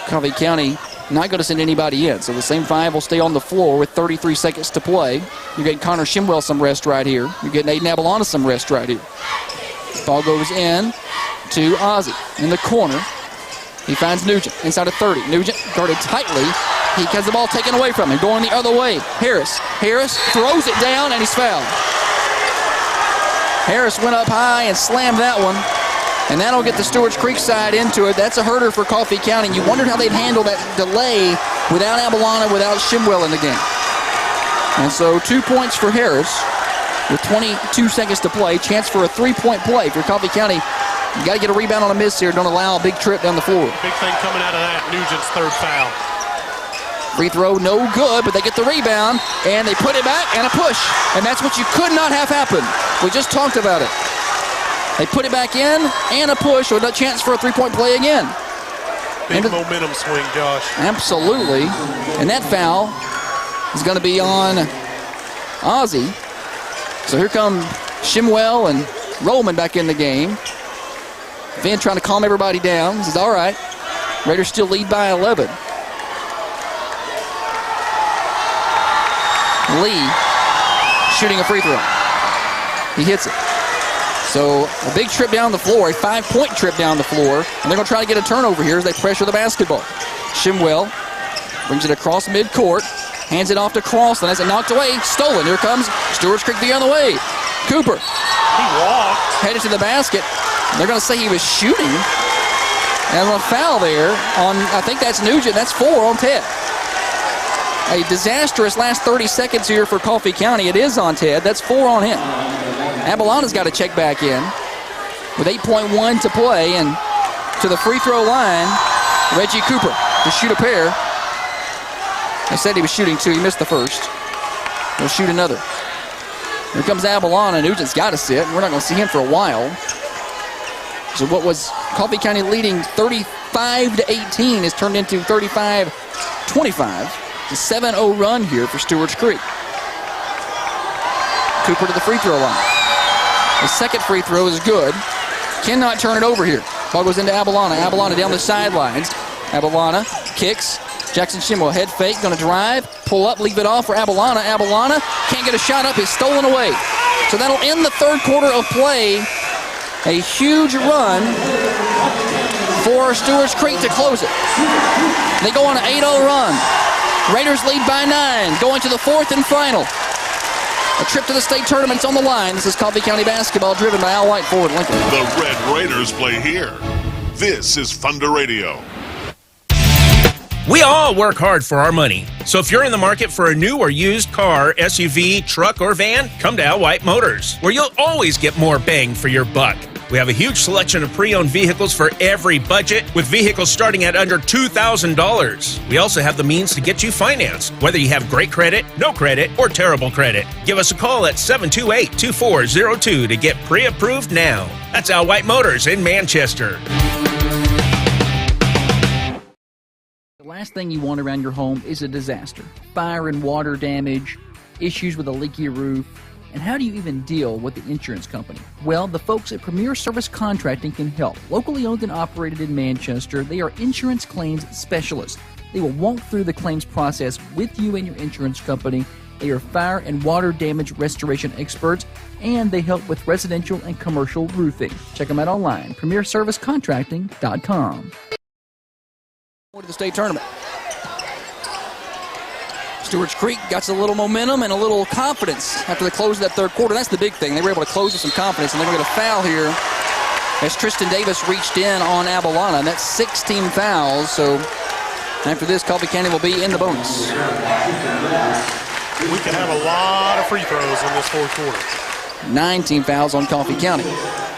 Coffee County not going to send anybody in. So the same 5 will stay on the floor with 33 seconds to play. You're getting Connor Shimwell some rest right here. You're getting Aiden Abalana some rest right here. Ball goes in to Ozzie in the corner. He finds Nugent inside of 30. Nugent guarded tightly. He has the ball taken away from him. Going the other way. Harris throws it down, and he's fouled. Harris went up high and slammed that one. And that'll get the Stewarts Creek side into it. That's a herder for Coffee County. You wondered how they'd handle that delay without Abalana, without Shimwell in the game. And so 2 points for Harris with 22 seconds to play. Chance for a 3-point play for Coffee County. You got to get a rebound on a miss here. Don't allow a big trip down the floor. Big thing coming out of that, Nugent's 3rd foul. Free throw, no good, but they get the rebound, and they put it back, and a push. And that's what you could not have happen. We just talked about it. They put it back in, and a push, or a chance for a 3-point play again. Big momentum swing, Josh. Absolutely. And that foul is going to be on Ozzie. So here come Shimwell and Rollman back in the game. Van trying to calm everybody down. He says, all right. Raiders still lead by 11. Lee shooting a free throw. He hits it. So a big trip down the floor, a 5-point trip down the floor, and they're going to try to get a turnover here as they pressure the basketball. Shimwell brings it across midcourt, hands it off to Crosland, has it knocked away, stolen. Here comes Stewarts Creek the other way. Cooper. He walked. Headed to the basket. They're going to say he was shooting. And a foul there on, I think that's Nugent. That's 4 on Ted. A disastrous last 30 seconds here for Coffee County. It is on Ted. That's 4 on him. Abalana's got to check back in with 8.1 to play, and to the free throw line, Reggie Cooper to shoot a pair. They said he was shooting 2. He missed the first. He'll shoot another. Here comes Abalana. Nugent's got to sit. We're not going to see him for a while. So what was Coffee County leading 35-18 has turned into 35-25. It's a 7-0 run here for Stewarts Creek. Cooper to the free throw line. His second free throw is good. Cannot turn it over here. Ball goes into Abalana. Abalana down the sidelines. Abalana kicks. Jackson Shimwell head fake, going to drive, pull up, leave it off for Abalana. Abalana can't get a shot up. It's stolen away. So that'll end the 3rd quarter of play. A huge run for Stewarts Creek to close it. They go on an 8-0 run. Raiders lead by 9, going to the 4th and final. A trip to the state tournament's on the line. This is Coffee County basketball, driven by Al White Ford Lincoln. The Red Raiders play here. This is Thunder Radio. We all work hard for our money. So if you're in the market for a new or used car, SUV, truck, or van, come to Al White Motors, where you'll always get more bang for your buck. We have a huge selection of pre-owned vehicles for every budget, with vehicles starting at under $2,000. We also have the means to get you financed, whether you have great credit, no credit, or terrible credit. Give us a call at 728-2402 to get pre-approved now. That's Al White Motors in Manchester. The last thing you want around your home is a disaster. Fire and water damage, issues with a leaky roof. And how do you even deal with the insurance company? Well, the folks at Premier Service Contracting can help. Locally owned and operated in Manchester, they are insurance claims specialists. They will walk through the claims process with you and your insurance company. They are fire and water damage restoration experts, and they help with residential and commercial roofing. Check them out online, premierservicecontracting.com. To the state tournament. Stewarts Creek got a little momentum and a little confidence after the close of that third quarter. That's the big thing. They were able to close with some confidence, and they're going to get a foul here as Tristan Davis reached in on Avalana, and that's 16 fouls. So after this, Coffee County will be in the bonus. We could have a lot of free throws in this fourth quarter. 19 fouls on Coffee County.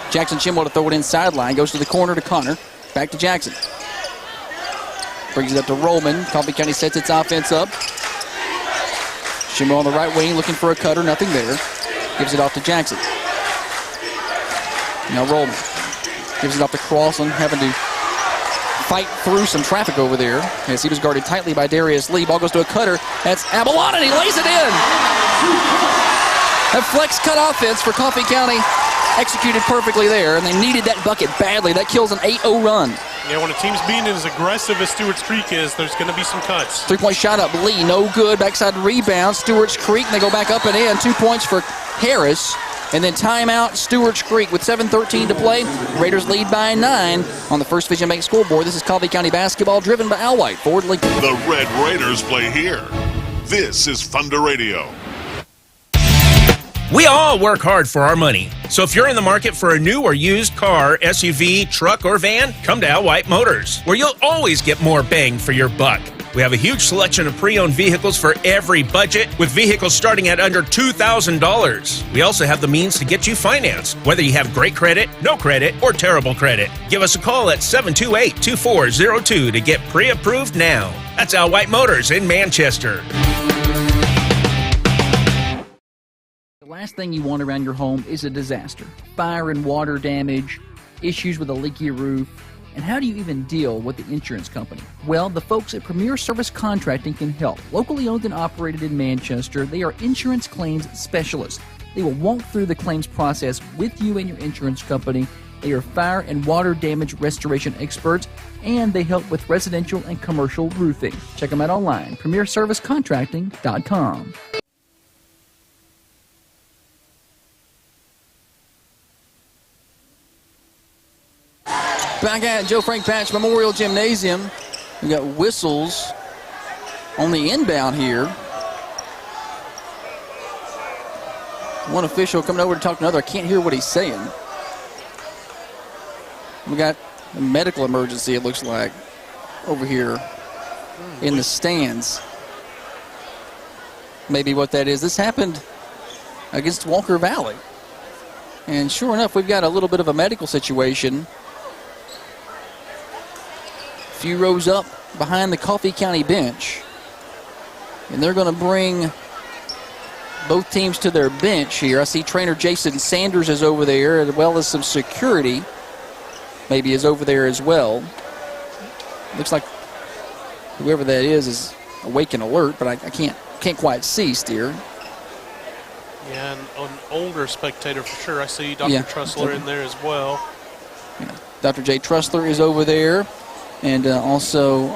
Jackson Chimwell to throw it in sideline. Goes to the corner to Connor. Back to Jackson. Brings it up to Roman. Coffee County sets its offense up. Chimwell on the right wing looking for a cutter. Nothing there. Gives it off to Jackson. Now Roman gives it off to Crossan, having to fight through some traffic over there as he was guarded tightly by Darius Lee. Ball goes to a cutter. That's Avalon, and he lays it in. A flex cut offense for Coffee County executed perfectly there, and they needed that bucket badly. That kills an 8-0 run. Yeah, when a team's being as aggressive as Stewarts Creek is, there's going to be some cuts. Three-point shot up, Lee, no good. Backside rebound, Stewarts Creek, and they go back up and in. 2 points for Harris. And then timeout, Stewarts Creek with 7:13 to play. Raiders lead by 9 on the First Vision Bank scoreboard. This is Coffee County basketball driven by Al White. Ford Lincoln. The Red Raiders play here. This is Thunder Radio. We all work hard for our money. So if you're in the market for a new or used car, SUV, truck, or van, come to Al White Motors, where you'll always get more bang for your buck. We have a huge selection of pre-owned vehicles for every budget, with vehicles starting at under $2,000. We also have the means to get you financed, whether you have great credit, no credit, or terrible credit. Give us a call at 728-2402 to get pre-approved now. That's Al White Motors in Manchester. The last thing you want around your home is a disaster. Fire and water damage, issues with a leaky roof. And how do you even deal with the insurance company? Well, the folks at Premier Service Contracting can help. Locally owned and operated in Manchester, they are insurance claims specialists. They will walk through the claims process with you and your insurance company. They are fire and water damage restoration experts, and they help with residential and commercial roofing. Check them out online, premierservicecontracting.com. Back at Joe Frank Patch Memorial Gymnasium, we got whistles on the inbound here. One official coming over to talk to another. I can't hear what he's saying. We got a medical emergency, it looks like, over here in the stands. Maybe what that is. This happened against Walker Valley. And sure enough, we've got a little bit of a medical situation. Few rows up behind the Coffee County bench, and they're going to bring both teams to their bench here. I see trainer Jason Sanders is over there, as well as some security maybe is over there as well. Looks like whoever that is awake and alert, but I can't quite see, Steer. Yeah, and an older spectator for sure. I see Dr. Trussler in there as well. Yeah. Dr. Jay Trussler is over there. And also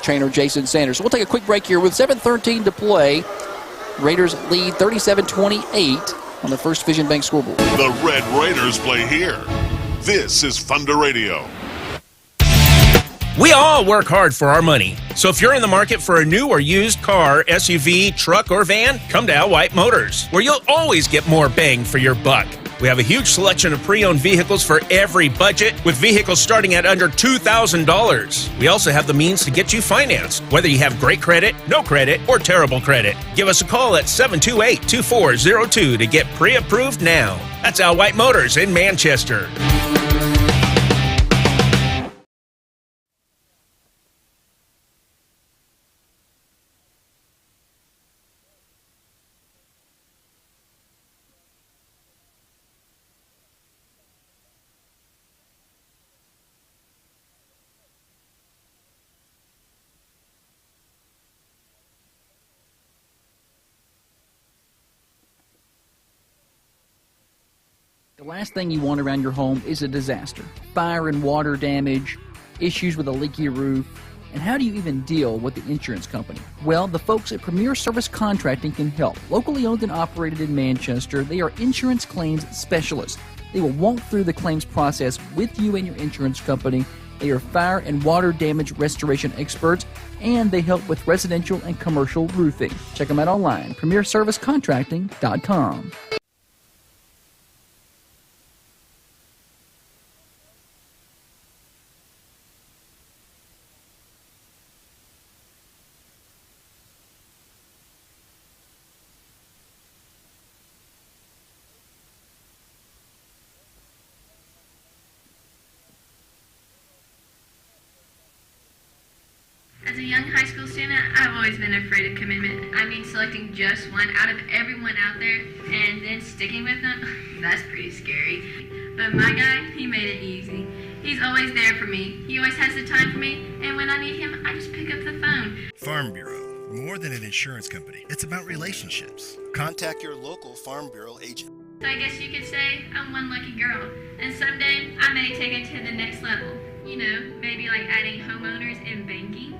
trainer Jason Sanders. So we'll take a quick break here with 7:13 to play. Raiders lead 37-28 on the First Vision Bank scoreboard. The Red Raiders play here. This is Thunder Radio. We all work hard for our money. So if you're in the market for a new or used car, SUV, truck, or van, come to Al White Motors, where you'll always get more bang for your buck. We have a huge selection of pre-owned vehicles for every budget, with vehicles starting at under $2,000. We also have the means to get you financed, whether you have great credit, no credit, or terrible credit. Give us a call at 728-2402 to get pre-approved now. That's Al White Motors in Manchester. The last thing you want around your home is a disaster. Fire and water damage, issues with a leaky roof, and how do you even deal with the insurance company? Well, the folks at Premier Service Contracting can help. Locally owned and operated in Manchester, they are insurance claims specialists. They will walk through the claims process with you and your insurance company. They are fire and water damage restoration experts, and they help with residential and commercial roofing. Check them out online, premierservicecontracting.com. As a young high school student, I've always been afraid of commitment. I mean, selecting just one out of everyone out there and then sticking with them, that's pretty scary. But my guy, he made it easy. He's always there for me. He always has the time for me, and when I need him, I just pick up the phone. Farm Bureau, more than an insurance company. It's about relationships. Contact your local Farm Bureau agent. So I guess you could say I'm one lucky girl, and someday I may take it to the next level. You know, maybe like adding homeowners and banking.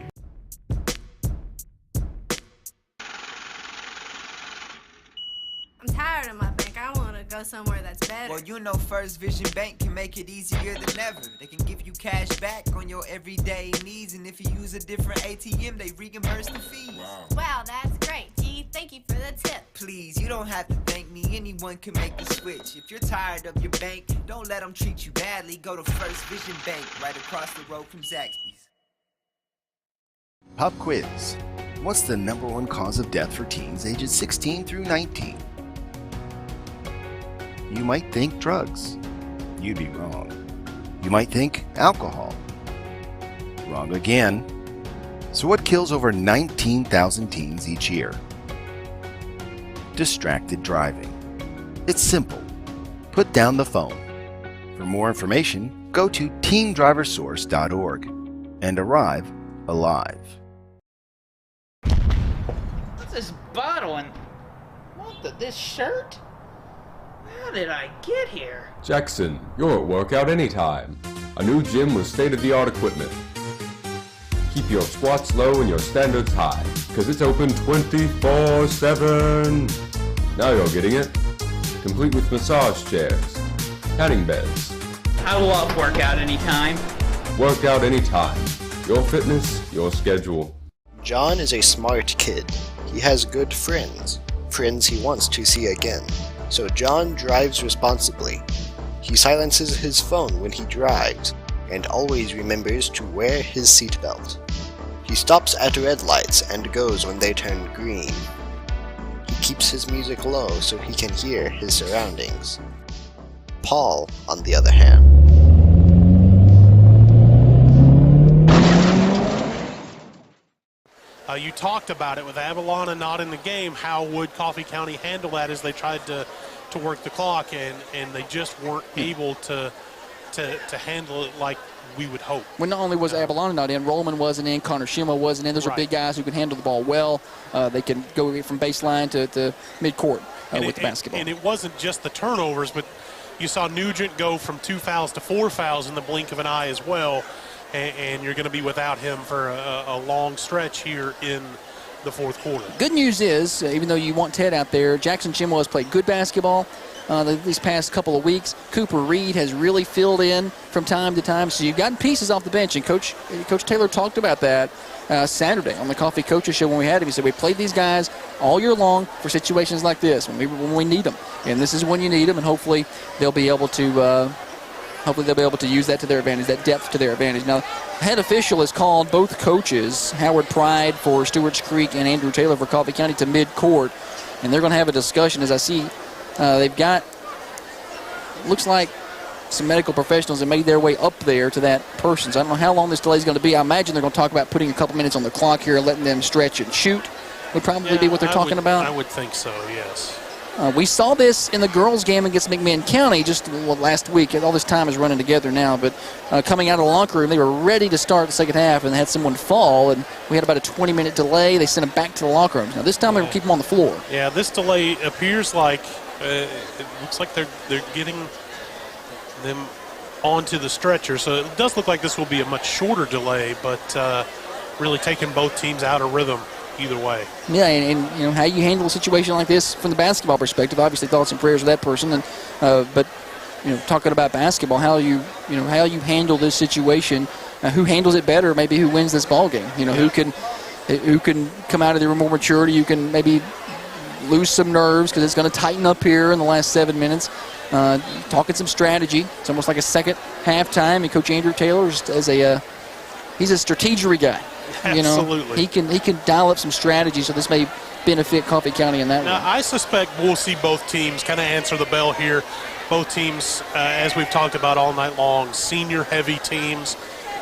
I'm tired of my bank. I want to go somewhere that's better. Well, you know First Vision Bank can make it easier than ever. They can give you cash back on your everyday needs, and if you use a different ATM, they reimburse the fees. Wow, that's great. Gee, thank you for the tip. Please, you don't have to thank me. Anyone can make the switch. If you're tired of your bank, don't let them treat you badly. Go to First Vision Bank right across the road from Zaxby's. Pop quiz. What's the #1 cause of death for teens ages 16 through 19? You might think drugs. You'd be wrong. You might think alcohol. Wrong again. So what kills over 19,000 teens each year? Distracted driving. It's simple. Put down the phone. For more information, go to teamdriversource.org and arrive alive. What's this bottle and this shirt? How did I get here? Jackson, you're at workout anytime. A new gym with state-of-the-art equipment. Keep your squats low and your standards high, because it's open 24/7. Now you're getting it. Complete with massage chairs, tanning beds. I love workout anytime. Workout anytime. Your fitness, your schedule. John is a smart kid. He has good friends he wants to see again. So John drives responsibly. He silences his phone when he drives and always remembers to wear his seatbelt. He stops at red lights and goes when they turn green. He keeps his music low so he can hear his surroundings. Paul, on the other hand, you talked about it with Avalon not in the game. How would Coffee County handle that as they tried to work the clock, and they just weren't able to handle it like we would hope. Well, not only was Avalon not in, Rollman wasn't in, Connor Schimel wasn't in. Those are big guys who can handle the ball well. They can go from baseline to midcourt with the basketball. And it wasn't just the turnovers, but you saw Nugent go from 2 fouls to 4 fouls in the blink of an eye as well. And you're going to be without him for a long stretch here in the fourth quarter. Good news is, even though you want Ted out there, Jackson Schimel has played good basketball. these past couple of weeks. Cooper Reed has really filled in from time to time. So you've gotten pieces off the bench, and Coach Taylor talked about that Saturday on the Coffee Coaches Show when we had him. He said, we played these guys all year long for situations like this when we need them. And this is when you need them, and hopefully they'll be able to use that to their advantage, that depth to their advantage. Now, head official has called both coaches, Howard Pride for Stewarts Creek and Andrew Taylor for Coffee County, to mid-court, and they're going to have a discussion. As I see, they've got, looks like some medical professionals have made their way up there to that person. So I don't know how long this delay is going to be. I imagine they're going to talk about putting a couple minutes on the clock here and letting them stretch and shoot would probably be what they're talking about. I would think so, yes. We saw this in the girls' game against McMinn County just last week. All this time is running together now, but coming out of the locker room, they were ready to start the second half, and they had someone fall, and we had about a 20-minute delay. They sent them back to the locker rooms. Now, this time they were keeping them on the floor. Yeah, this delay appears like it looks like they're getting them onto the stretcher, so it does look like this will be a much shorter delay, but really taking both teams out of rhythm either way. Yeah, and you know how you handle a situation like this from the basketball perspective. Obviously, thoughts and prayers of that person, and but you know, talking about basketball, how you handle this situation, who handles it better, maybe who wins this ball game. You know, who can come out of there with more maturity, who can maybe lose some nerves because it's going to tighten up here in the last 7 minutes. Talking some strategy. It's almost like a second halftime. And Coach Andrew Taylor is he's a strategery guy. You know, Absolutely. he can dial up some strategy, so this may benefit Coffee County in that way. Now, I suspect we'll see both teams kind of answer the bell here. Both teams, as we've talked about all night long, senior-heavy teams,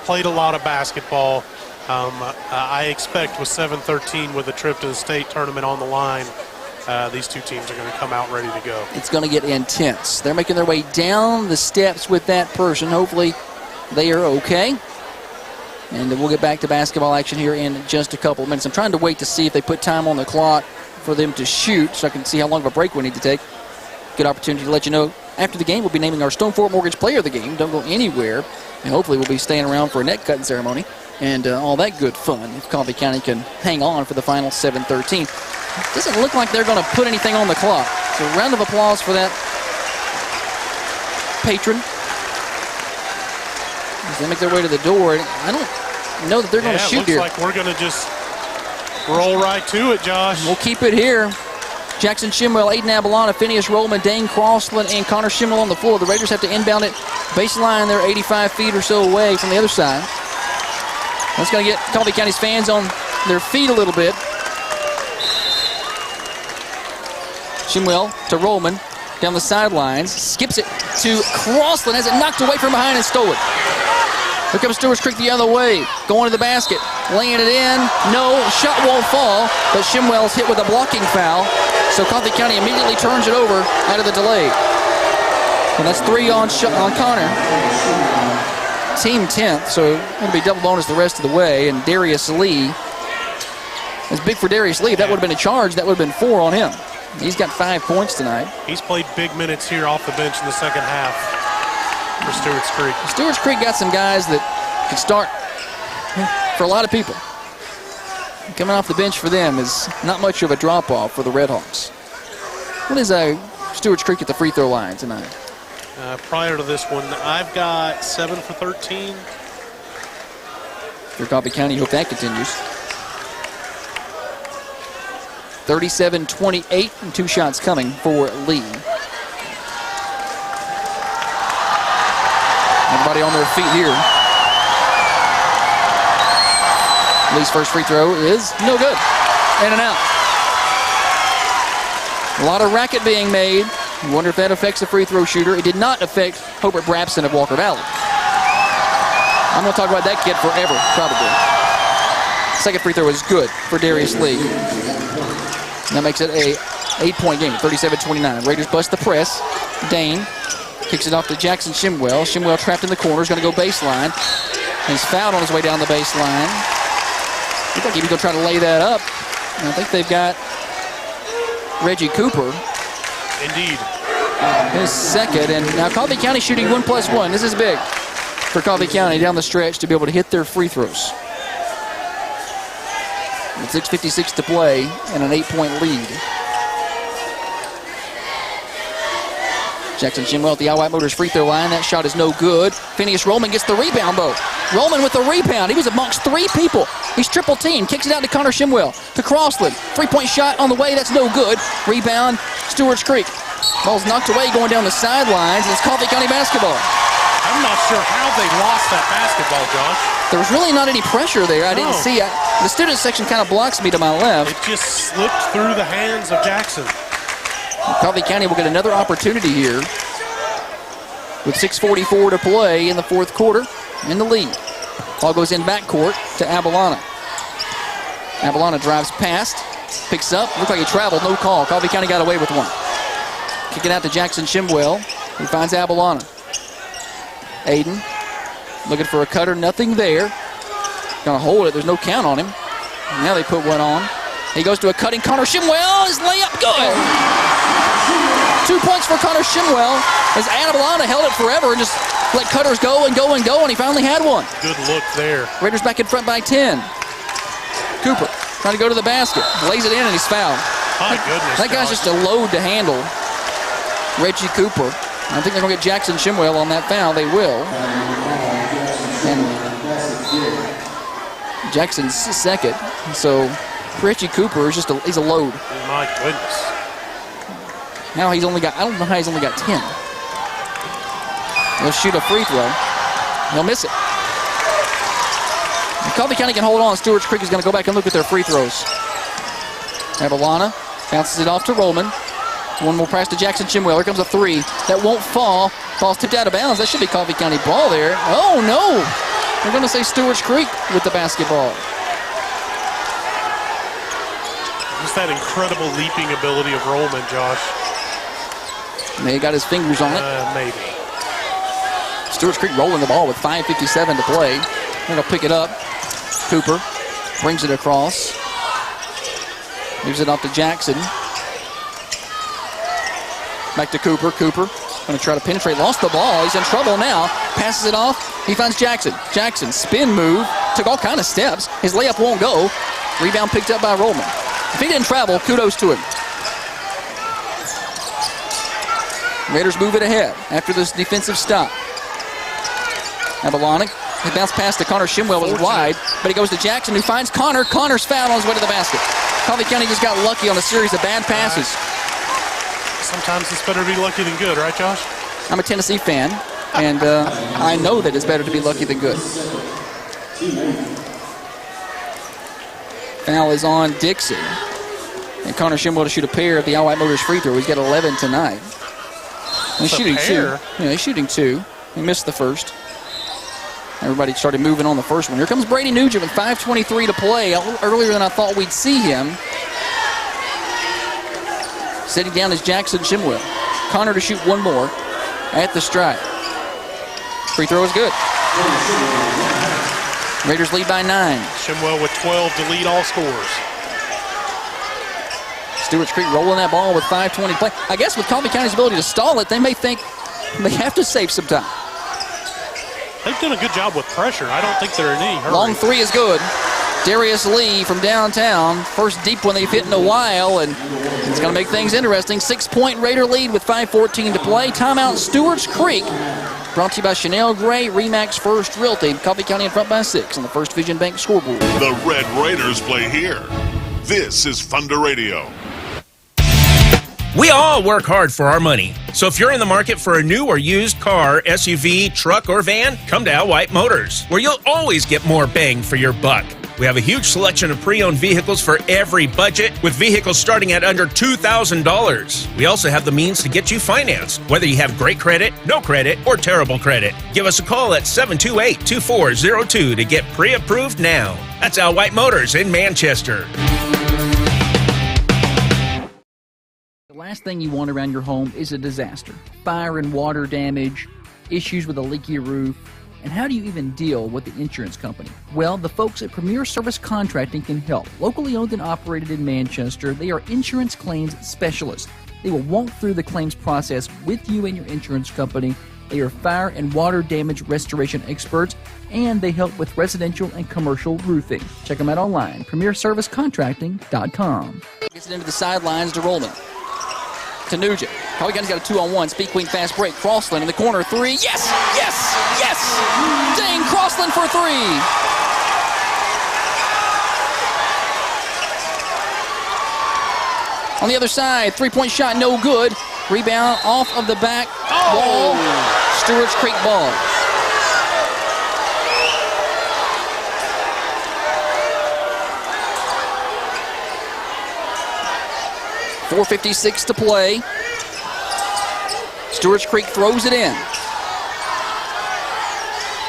played a lot of basketball. I expect with 7-13 with a trip to the state tournament on the line, these two teams are going to come out ready to go. It's going to get intense. They're making their way down the steps with that person. Hopefully they are okay. And we'll get back to basketball action here in just a couple of minutes. I'm trying to wait to see if they put time on the clock for them to shoot so I can see how long of a break we need to take. Good opportunity to let you know. After the game, we'll be naming our Stone Fort Mortgage Player of the Game. Don't go anywhere. And hopefully we'll be staying around for a net cutting ceremony and all that good fun if Coffee County can hang on for the final 7-13. Doesn't look like they're going to put anything on the clock. So a round of applause for that patron. As they make their way to the door, I don't know that they're going to shoot here. Looks like we're going to just roll right to it, Josh. We'll keep it here. Jackson Shimwell, Aiden Abalana, Phineas Rollman, Dane Crossland, and Connor Shimwell on the floor. The Raiders have to inbound it baseline. They're 85 feet or so away from the other side. That's going to get Coffee County's fans on their feet a little bit. Shimwell to Rollman down the sidelines, skips it to Crossland, has it knocked away from behind and stole it. Here comes Stewarts Creek the other way, going to the basket, laying it in. No, shot won't fall, but Shimwell's hit with a blocking foul. So Coffee County immediately turns it over out of the delay. And that's 3 on Connor. Team 10th, so it'll be double bonus the rest of the way. And Darius Lee, it's big for Darius Lee. If that would have been a charge, that would have been 4 on him. He's got 5 points tonight. He's played big minutes here off the bench in the second half for Stewarts Creek. Stewarts Creek got some guys that can start for a lot of people. Coming off the bench for them is not much of a drop-off for the Redhawks. What is Stewarts Creek at the free throw line tonight? Prior to this one, I've got 7 for 13. For Coffee County, hope that continues. 37-28, and 2 shots coming for Lee. Everybody on their feet here. Lee's first free throw is no good. In and out. A lot of racket being made. You wonder if that affects the free throw shooter. It did not affect Hobart Brabson of Walker Valley. I'm going to talk about that kid forever, probably. Second free throw is good for Darius Lee. And that makes it a 8-point game, 37-29. Raiders bust the press. Dane kicks it off to Jackson Shimwell. Shimwell trapped in the corner, is going to go baseline. He's fouled on his way down the baseline. Looks like he was going to try to lay that up. And I think they've got Reggie Cooper. Indeed. His second, and now Coffee County shooting 1+1. This is big for Coffee County down the stretch to be able to hit their free throws. With 6:56 to play and an 8-point lead. Jackson Shimwell at the White Motors free throw line. That shot is no good. Phineas Roman gets the rebound, Bo. Roman with the rebound. He was amongst three people. He's triple team. Kicks it out to Connor Shimwell. To Crossland. 3-point shot on the way. That's no good. Rebound, Stewarts Creek. Ball's knocked away going down the sidelines. It's Coffee County basketball. I'm not sure how they lost that basketball, Josh. There was really not any pressure there. I didn't see it. The student section kind of blocks me to my left. It just slipped through the hands of Jackson. Coffee County will get another opportunity here with 6:44 to play in the fourth quarter in the lead. Ball goes in backcourt to Abalana. Abalana drives past, picks up. Looked like he traveled, no call. Coffee County got away with one. Kick it out to Jackson Shimwell. He finds Abalana. Aiden looking for a cutter, nothing there. Gonna hold it, there's no count on him. Now they put one on. He goes to a cutting Connor Shimwell. His layup good. 2 points for Connor Shimwell as Abalana held it forever and just let cutters go and go and go, and he finally had one. Good look there. Raiders back in front by 10. Cooper trying to go to the basket. Lays it in and he's fouled. My goodness. That guy's just a load to handle. Reggie Cooper. I think they're going to get Jackson Shimwell on that foul. They will. And Jackson's second. So Reggie Cooper is he's a load. My goodness. Now I don't know how he's only got 10. He'll shoot a free throw. He'll miss it. And Coffee County can hold on. Stewarts Creek is going to go back and look at their free throws. Abalana bounces it off to Roman. One more pass to Jackson Shimwell. Here comes a three. That won't fall. Ball's tipped out of bounds. That should be Coffee County ball there. Oh, no. They're going to say Stewarts Creek with the basketball. Just that incredible leaping ability of Roman, Josh. He got his fingers on it. Maybe. Stewarts Creek rolling the ball with 5:57 to play. They're going to pick it up. Cooper brings it across. Leaves it off to Jackson. Back to Cooper. Cooper going to try to penetrate. Lost the ball. He's in trouble now. Passes it off. He finds Jackson. Jackson, spin move. Took all kind of steps. His layup won't go. Rebound picked up by Roman. If he didn't travel, kudos to him. Raiders move it ahead after this defensive stop. Abalana, he bounced past to Connor Shimwell, was wide, but he goes to Jackson, who finds Connor. Connor's fouled on his way to the basket. Coffee County just got lucky on a series of bad passes. Sometimes it's better to be lucky than good, right, Josh? I'm a Tennessee fan, and I know that it's better to be lucky than good. Foul is on Dixon. And Connor Shimwell to shoot a pair at the White Motors free throw. He's got 11 tonight. He's shooting two. Yeah, he's shooting two. He missed the first. Everybody started moving on the first one. Here comes Brady Nugent with 5:23 to play. A little earlier than I thought we'd see him. Sitting down is Jackson Shimwell. Connor to shoot one more at the stripe. Free throw is good. Raiders lead by 9. Shimwell with 12 to lead all scorers. Stewarts Creek rolling that ball with 5:20 to play. I guess with Coffee County's ability to stall it, they may think they have to save some time. They've done a good job with pressure. I don't think they're in any hurry. Long three is good. Darius Lee from downtown. First deep one they've hit in a while, and it's going to make things interesting. 6-point Raider lead with 5:14 to play. Timeout Stewarts Creek. Brought to you by Chanel Gray, Remax First Realty. Coffee County in front by 6 on the First Vision Bank scoreboard. The Red Raiders play here. This is Thunder Radio. We all work hard for our money. So if you're in the market for a new or used car, SUV, truck, or van, come to Al White Motors, where you'll always get more bang for your buck. We have a huge selection of pre-owned vehicles for every budget, with vehicles starting at under $2,000. We also have the means to get you financed, whether you have great credit, no credit, or terrible credit. Give us a call at 728-2402 to get pre-approved now. That's Al White Motors in Manchester. The last thing you want around your home is a disaster. Fire and water damage, issues with a leaky roof, and how do you even deal with the insurance company? Well, the folks at Premier Service Contracting can help. Locally owned and operated in Manchester, they are insurance claims specialists. They will walk through the claims process with you and your insurance company. They are fire and water damage restoration experts, and they help with residential and commercial roofing. Check them out online, premierservicecontracting.com. Gets it into the sidelines to Roman. To Nugent. Coffee County's got a 2-on-1. Speed Queen fast break. Crossland in the corner. 3. Yes! Yes! Yes! Dane Crossland for 3. On the other side, 3-point shot, no good. Rebound off of the back wall. Stewarts Creek ball. .456 to play. Stewarts Creek throws it in.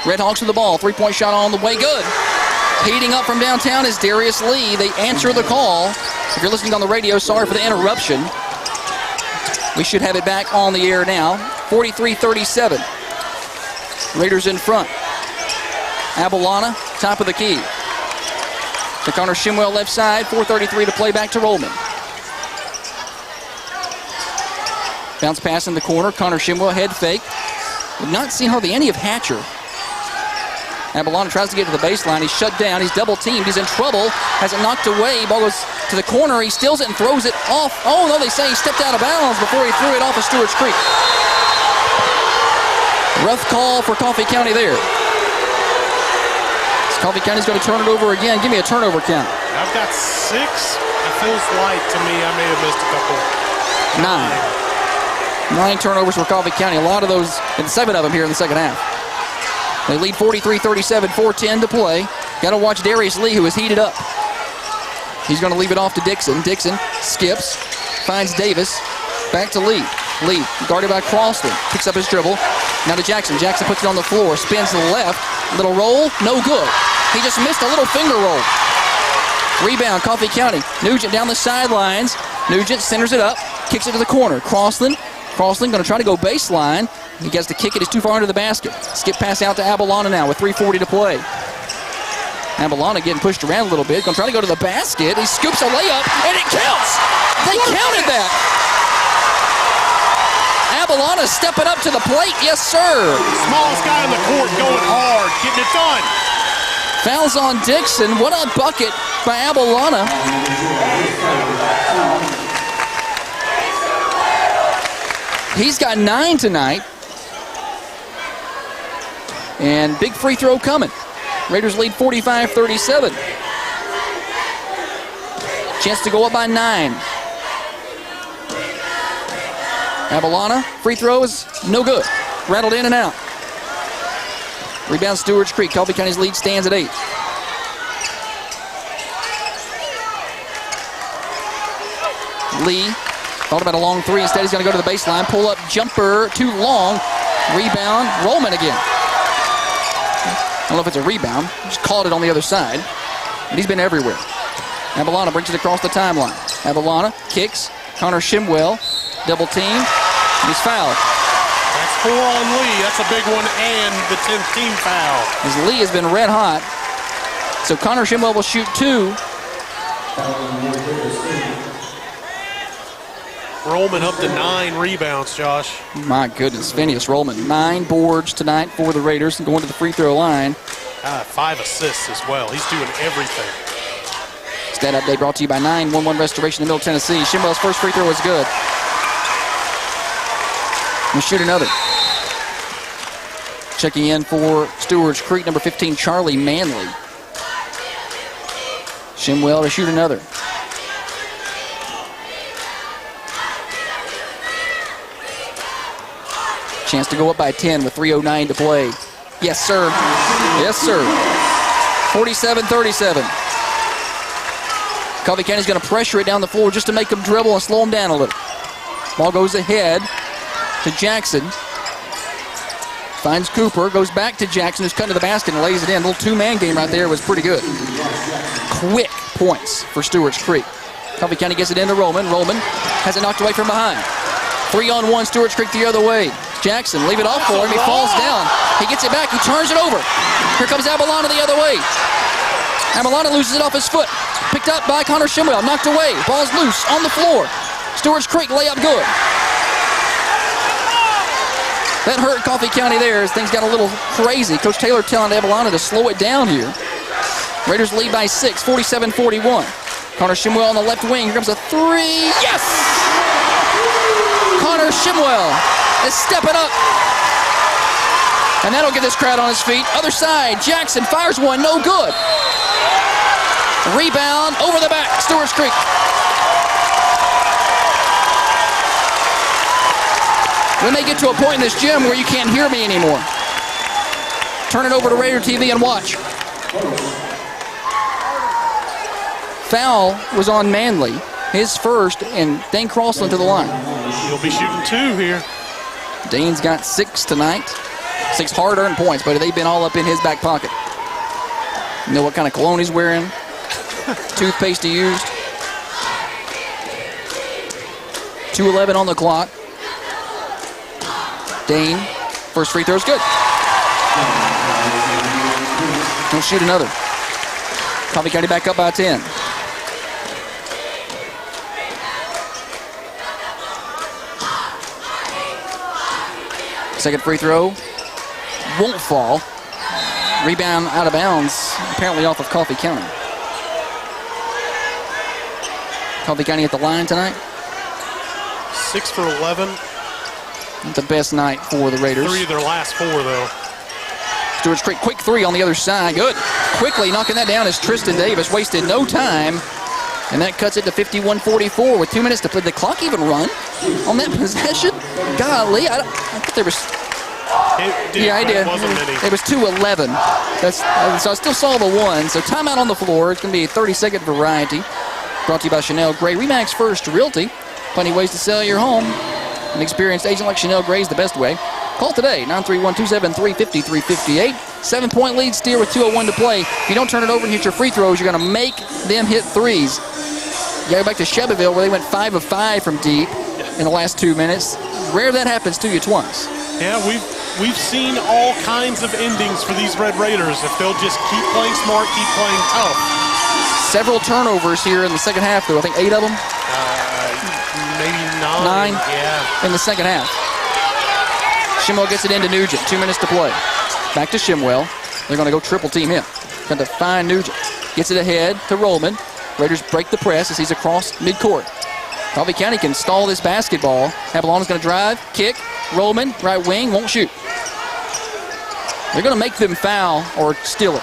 Redhawks with the ball. 3-point shot on the way. Good. Heating up from downtown is Darius Lee. They answer the call. If you're listening on the radio, sorry for the interruption. We should have it back on the air now. 43-37. Raiders in front. Abalana, top of the key. To Connor Shimwell left side. 4:33 to play, back to Rollman. Bounce pass in the corner. Connor Shimwell, head fake. We've not seen hardly any of Hatcher. Abalana tries to get to the baseline. He's shut down. He's double teamed. He's in trouble. Has it knocked away. Ball goes to the corner. He steals it and throws it off. Oh, no, they say he stepped out of bounds before he threw it off of Stewarts Creek. Rough call for Coffee County there. Coffee County's going to turn it over again. Give me a turnover count. I've got 6. It feels like to me I may have missed a couple. 9 turnovers for Coffee County. A lot of those, and 7 of them here in the second half. They lead 43-37, 4:10 to play. Got to watch Darius Lee, who is heated up. He's going to leave it off to Dixon. Dixon skips, finds Davis. Back to Lee. Lee, guarded by Crossland. Picks up his dribble. Now to Jackson. Jackson puts it on the floor. Spins to the left. Little roll. No good. He just missed a little finger roll. Rebound, Coffee County. Nugent down the sidelines. Nugent centers it up. Kicks it to the corner. Crossland going to try to go baseline. He gets to kick it. He's too far under the basket. Skip pass out to Abalana now with 3:40 to play. Abalana getting pushed around a little bit. Going to try to go to the basket. He scoops a layup, and it counts. They counted that. Abalana stepping up to the plate. Yes, sir. Smallest guy on the court going hard, getting it done. Fouls on Dixon. What a bucket by Abalana. He's got 9 tonight. And big free throw coming. Raiders lead 45-37. Chance to go up by 9. Abalana, free throw is no good. Rattled in and out. Rebound Stewarts Creek. Coffee County's lead stands at 8. Lee thought about a long 3. Instead, he's going to go to the baseline. Pull up jumper, too long. Rebound, Rollman again. I don't know if it's a rebound. Just caught it on the other side. And he's been everywhere. Abalana brings it across the timeline. Abalana kicks. Connor Shimwell, double team. He's fouled. That's 4 on Lee. That's a big one, and the 10th team foul. As Lee has been red hot. So Connor Shimwell will shoot 2. Rollman up to 9 rebounds, Josh. My goodness, Phineas Rollman. 9 boards tonight for the Raiders and going to the free throw line. 5 assists as well. He's doing everything. Stat update brought to you by 911 Restoration in Middle Tennessee. Shimwell's first free throw was good. We'll shoot another. Checking in for Stewarts Creek, number 15, Charlie Manley. Shimwell to shoot another. Chance to go up by 10 with 3:09 to play. Yes, sir. Yes, sir. 47-37. Coffee County's going to pressure it down the floor just to make them dribble and slow them down a little. Ball goes ahead to Jackson. Finds Cooper, goes back to Jackson, who's cut to the basket and lays it in. Little 2-man game right there was pretty good. Quick points for Stewarts Creek. Coffee County gets it into Roman. Roman has it knocked away from behind. 3-on-1, Stewarts Creek the other way. Jackson, leave it off for him. He falls down. He gets it back. He turns it over. Here comes Abalana the other way. Abalana loses it off his foot. Picked up by Connor Shimwell. Knocked away. Ball's loose on the floor. Stewarts Creek layup good. That hurt Coffee County there as things got a little crazy. Coach Taylor telling Abalana to slow it down here. Raiders lead by 6, 47-41. Connor Shimwell on the left wing. Here comes a 3. Yes! Connor Connor Shimwell is stepping up. And that'll get this crowd on his feet. Other side, Jackson fires one, no good. Rebound over the back, Stewarts Creek. We may get to a point in this gym where you can't hear me anymore. Turn it over to Raider TV and watch. Foul was on Manley, his first, and Dane Crossland to the line. He'll be shooting 2 here. Dane's got 6 tonight. 6 hard-earned points, but they've been all up in his back pocket. You know what kind of cologne he's wearing? Toothpaste he used. 2:11 on the clock. Dane, first free throw's good. Don't shoot another. Coffee County back up by 10. Second free throw won't fall. Rebound out of bounds, apparently off of Coffee County. Coffee County at the line tonight. 6 for 11. The best night for the Raiders. 3 of their last 4, though. Stewarts Creek, quick 3 on the other side. Good. Quickly knocking that down is Tristan Davis. Wasted no time. And that cuts it to 51-44 with 2 minutes to play. Did the clock even run on that possession? Golly, I thought there was... Yeah, I did. It was 2:11. So I still saw the 1. So timeout on the floor. It's going to be a 30-second variety. Brought to you by Chanel Gray. Remax First Realty. Plenty ways to sell your home. An experienced agent like Chanel Gray is the best way. Call today, 931-273-5358. 7-point lead steer with 2:01 to play. If you don't turn it over and hit your free throws, you're going to make them hit threes. You got to go back to Shelbyville where they went 5 of 5 from deep in the last 2 minutes. Rare that happens to you twice. Yeah, we've seen all kinds of endings for these Red Raiders if they'll just keep playing smart, keep playing tough. Several turnovers here in the second half, though. I think 8 of them. Maybe 9. Yeah. In the second half. Shimwell gets it into Nugent. 2 minutes to play. Back to Shimwell. They're going to go triple team him. Going to find Nugent. Gets it ahead to Rollman. Raiders break the press as he's across midcourt. Coffee County can stall this basketball. Avalon's going to drive, kick. Rollman, right wing, won't shoot. They're going to make them foul or steal it.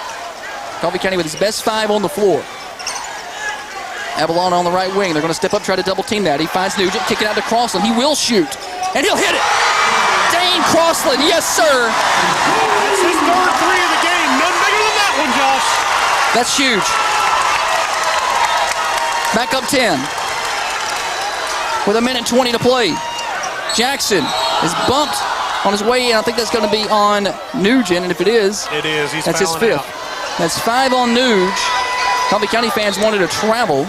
Coffee County with his best 5 on the floor. Avalon on the right wing. They're going to step up, try to double team that. He finds Nugent, kick it out to Crossland. He will shoot, and he'll hit it. Dane Crossland, yes, sir. That's his third 3 of the game. None bigger than that one, Josh. That's huge. Back up 10. With 1:20 to play. Jackson is bumped on his way in. I think that's going to be on Nugent, and if it is, that's his 5th. That's 5 on Nuge. Coffee County fans wanted to travel.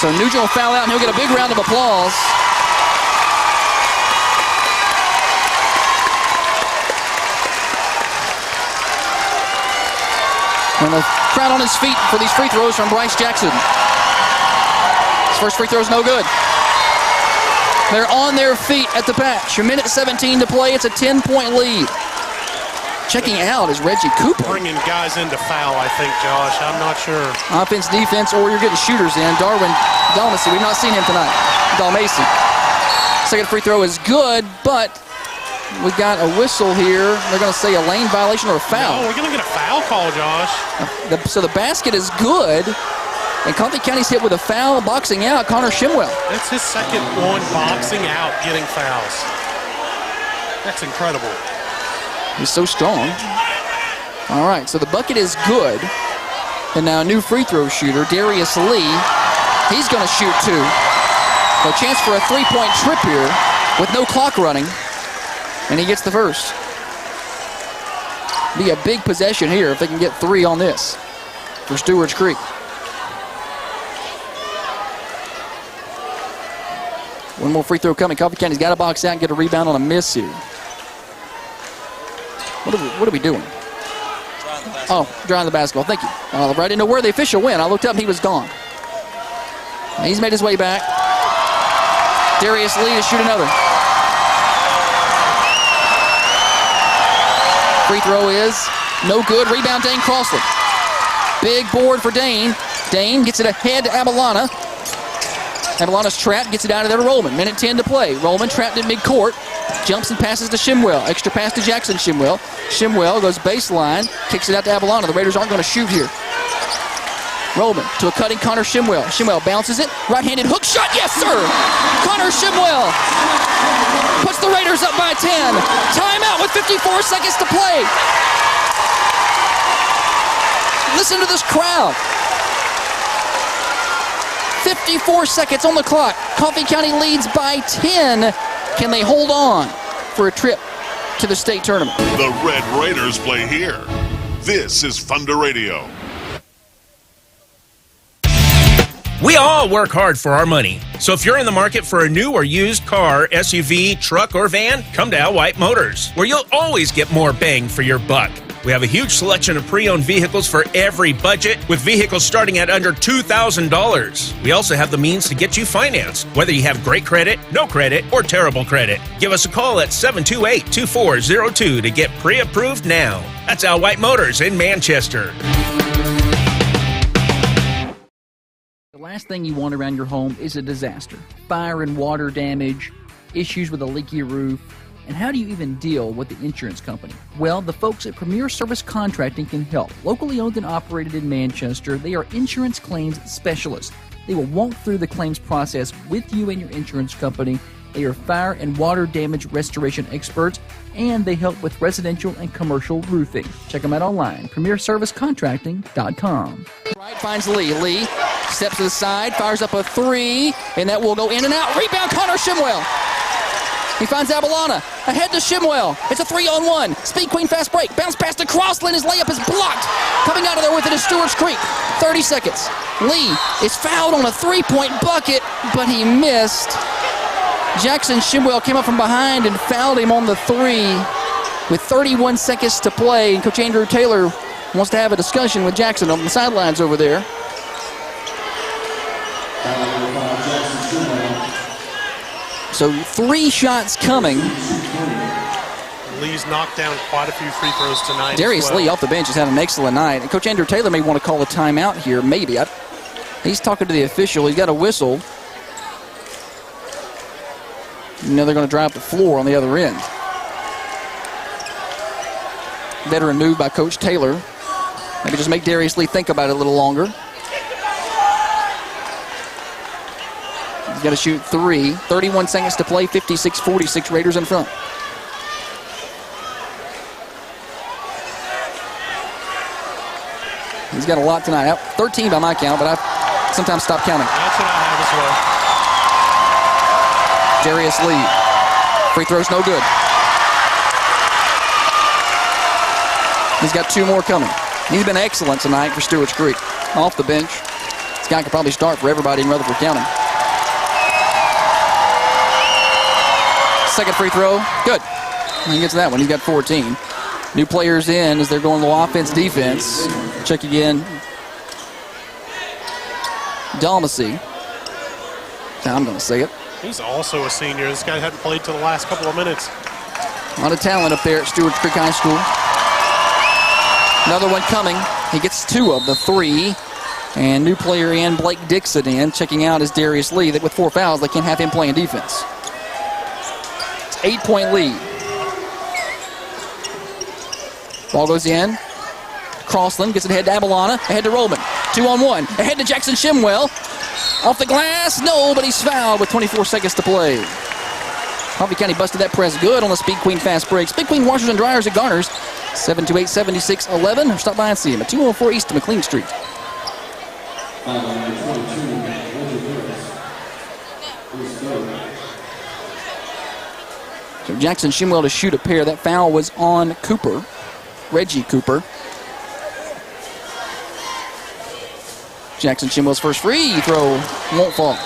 So Nugent will foul out, and he'll get a big round of applause. And the crowd on his feet for these free throws from Bryce Jackson. His first free throw is no good. They're on their feet at the patch. 1:17 to play. It's a 10-point lead. Checking out is Reggie Cooper. Bringing guys into foul, I think, Josh. I'm not sure. Offense, defense, or you're getting shooters in. Darwin Dalmacy, we've not seen him tonight. Dalmacy. Second free throw is good, but we got a whistle here. They're going to say a lane violation or a foul. No, we're going to get a foul call, Josh. So the basket is good, and Coffee County's hit with a foul, boxing out, Connor Shimwell. That's his second one boxing out, getting fouls. That's incredible. He's so strong. All right, so the bucket is good. And now a new free throw shooter, Darius Lee. He's going to shoot 2. A chance for a 3-point trip here with no clock running. And he gets the first. Be a big possession here if they can get 3 on this for Stewarts Creek. One more free throw coming. Coffee County's got to box out and get a rebound on a miss here. What are we doing? Drying the basketball. Thank you. I didn't know where the official went. I looked up and he was gone. He's made his way back. Darius Lee to shoot another. Free throw is no good. Rebound, Dane Crossland. Big board for Dane. Dane gets it ahead to Abalana. Avalana's trapped, gets it out of there to Rollman. Minute 10 to play. Rollman trapped in midcourt. Jumps and passes to Shimwell. Extra pass to Jackson Shimwell. Shimwell goes baseline, kicks it out to Avalana. The Raiders aren't going to shoot here. Rollman to a cutting Connor Shimwell. Shimwell bounces it. Right-handed hook shot. Yes, sir! Connor Shimwell puts the Raiders up by 10. Timeout with 54 seconds to play. Listen to this crowd. 54 seconds on the clock. Coffee County leads by 10. Can they hold on for a trip to the state tournament? The Red Raiders play here. This is Thunder Radio. We all work hard for our money. So if you're in the market for a new or used car, SUV, truck, or van, come to Al White Motors, where you'll always get more bang for your buck. We have a huge selection of pre-owned vehicles for every budget, with vehicles starting at under $2,000. We also have the means to get you financed, whether you have great credit, no credit, or terrible credit. Give us a call at 728-2402 to get pre-approved now. That's Al White Motors in Manchester. The last thing you want around your home is a disaster. Fire and water damage, issues with a leaky roof, and how do you even deal with the insurance company? Well, the folks at Premier Service Contracting can help. Locally owned and operated in Manchester, they are insurance claims specialists. They will walk through the claims process with you and your insurance company. They are fire and water damage restoration experts, and they help with residential and commercial roofing. Check them out online, premierservicecontracting.com. Right finds Lee. Lee steps to the side, fires up a three, and that will go in and out. Rebound, Connor Shimwell. He finds Avalana. Ahead to Shimwell. It's a 3-on-1. Speed Queen fast break. Bounce pass to Crossland. His layup is blocked. Coming out of there with it is Stewarts Creek. 30 seconds. Lee is fouled on a three-point bucket, but he missed. Jackson Shimwell came up from behind and fouled him on the three with 31 seconds to play. And Coach Andrew Taylor wants to have a discussion with Jackson on the sidelines over there. So 3 shots coming. Lee's knocked down quite a few free throws tonight. Darius Lee off the bench has had an excellent night. And Coach Andrew Taylor may want to call a timeout here, maybe. He's talking to the official. He's got a whistle. You know they're going to drive the floor on the other end. Veteran move by Coach Taylor. Maybe just make Darius Lee think about it a little longer. He's got to shoot 3. 31 seconds to play, 56-46, Raiders in front. He's got a lot tonight. 13 by my count, but I sometimes stop counting. That's what I have as well. Darius Lee. Free throw's no good. He's got 2 more coming. He's been excellent tonight for Stewarts Creek. Off the bench. This guy could probably start for everybody in Rutherford County. Second free throw, good. He gets that one, he's got 14. New players in as they're going to offense, defense. Check again. Dalmasy. I'm going to say it. He's also a senior. This guy hadn't played till the last couple of minutes. A lot of talent up there at Stewarts Creek High School. Another one coming. He gets 2 of the 3. And new player in, Blake Dixon in. Checking out is Darius Lee. That with 4 fouls, they can't have him playing defense. 8-point lead. Ball goes in. Crossland gets it ahead to Avalana. Ahead to Rollman. 2-on-1. Ahead to Jackson Shimwell. Off the glass. No, but he's fouled with 24 seconds to play. Coffee County busted that press good on the Speed Queen fast break. Speed Queen washers and dryers at Garner's. 728-7611. Or stop by and see him at 204 East McLean Street. So Jackson Shimwell to shoot a pair. That foul was on Cooper, Reggie Cooper. Jackson Shimwell's first free throw won't fall.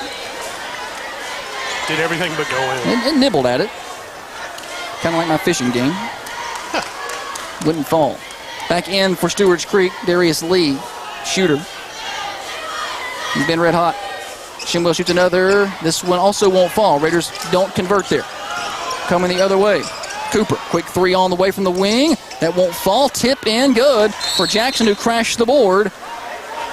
Did everything but go in. It nibbled at it. Kind of like my fishing game. Wouldn't fall. Back in for Stewarts Creek, Darius Lee, shooter. He's been red hot. Shimwell shoots another. This one also won't fall. Raiders don't convert there. Coming the other way. Cooper, quick 3 on the way from the wing. That won't fall. Tip in, good for Jackson, who crashed the board.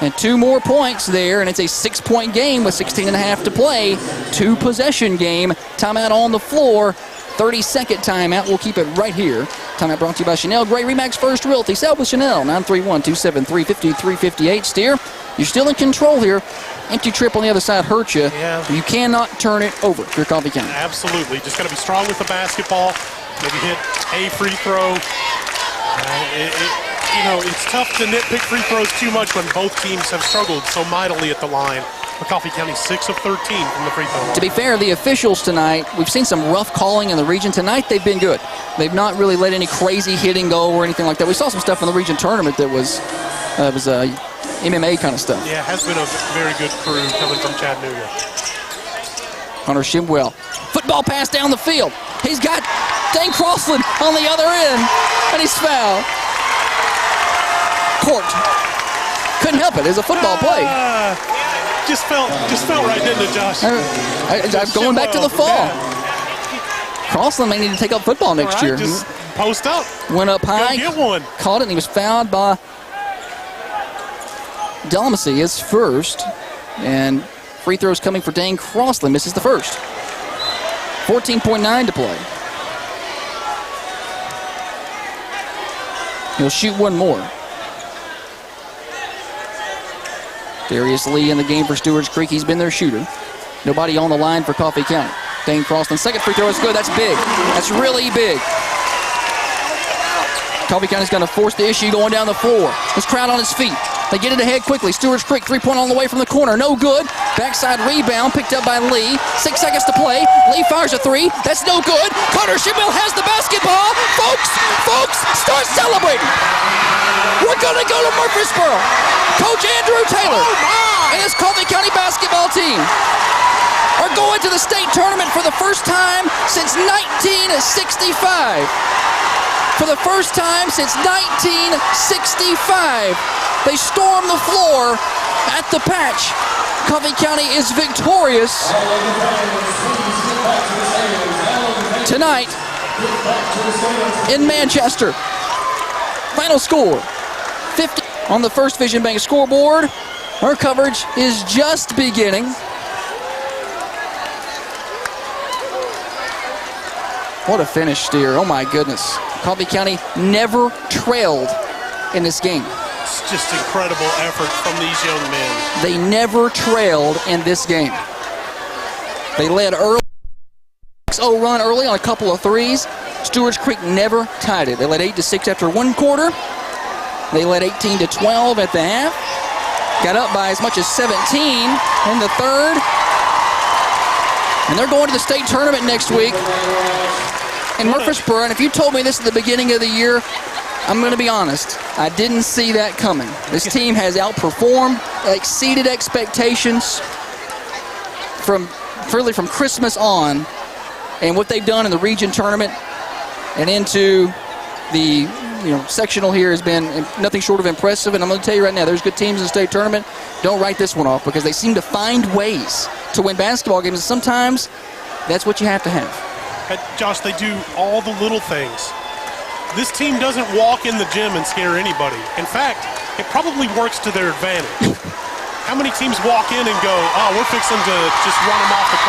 And 2 more points there, and it's a 6-point game with 16.5 to play. 2-possession game. Timeout on the floor. 30-second timeout. We'll keep it right here. Timeout brought to you by Chanel Gray Remax First Realty. Sell with Chanel. 931-273-5358. Steer, you're still in control here. Empty trip on the other side hurt you. Yeah. You cannot turn it over if you're Coffee County. Absolutely. Just got to be strong with the basketball. Maybe hit a free throw. It's tough to nitpick free throws too much when both teams have struggled so mightily at the line. But Coffee County 6 of 13 from the free throw line. To be fair, the officials tonight, we've seen some rough calling in the region. Tonight, they've been good. They've not really let any crazy hitting go or anything like that. We saw some stuff in the region tournament that was MMA kind of stuff. Yeah, it has been a very good crew coming from Chattanooga. Hunter Shimwell. Football pass down the field. He's got Dane Crossland on the other end, and he's fouled. Court. Couldn't help it. It was a football play. Just felt right, didn't it, Josh? I'm going back to the fall. Yeah. Crossland may need to take up football next year. Just post up. Went up high. Go get one. Caught it, and he was fouled by Delamasee, his first. And free throws coming for Dane Crossland. Misses the first. 14.9 to play. He'll shoot one more. Darius Lee in the game for Stewarts Creek. He's been their shooter. Nobody on the line for Coffee County. Dane Crossland, second free throw is good. That's big. That's really big. Coffee County's going to force the issue going down the floor. This crowd on his feet. They get it ahead quickly. Stewarts Creek, 3-point on the way from the corner. No good. Backside rebound picked up by Lee. 6 seconds to play. Lee fires a 3. That's no good. Hunter Shimwell has the basketball. Folks, start celebrating. We're going to go to Murfreesboro. Coach Andrew Taylor and his Coffee County basketball team are going to the state tournament for the first time since 1965. For the first time since 1965, they storm the floor at the Patch. Coffee County is victorious tonight in Manchester. Final score, 50 on the First Vision Bank scoreboard. Our coverage is just beginning. What a finish, Steer. Oh, my goodness. Coffee County never trailed in this game. It's just incredible effort from these young men. They never trailed in this game. They led early. 6-0 run early on a couple of threes. Stewarts Creek never tied it. They led 8-6 after one quarter. They led 18-12 at the half. Got up by as much as 17 in the third. And they're going to the state tournament next week in Murfreesboro. And if you told me this at the beginning of the year, I'm going to be honest, I didn't see that coming. This team has outperformed, exceeded expectations from Christmas on, and what they've done in the region tournament and into the sectional here has been nothing short of impressive. And I'm going to tell you right now, there's good teams in the state tournament. Don't write this one off, because they seem to find ways to win basketball games. And sometimes that's what you have to have. Josh, they do all the little things. This team doesn't walk in the gym and scare anybody. In fact, it probably works to their advantage. How many teams walk in and go, oh, we're fixing to just run them off the court?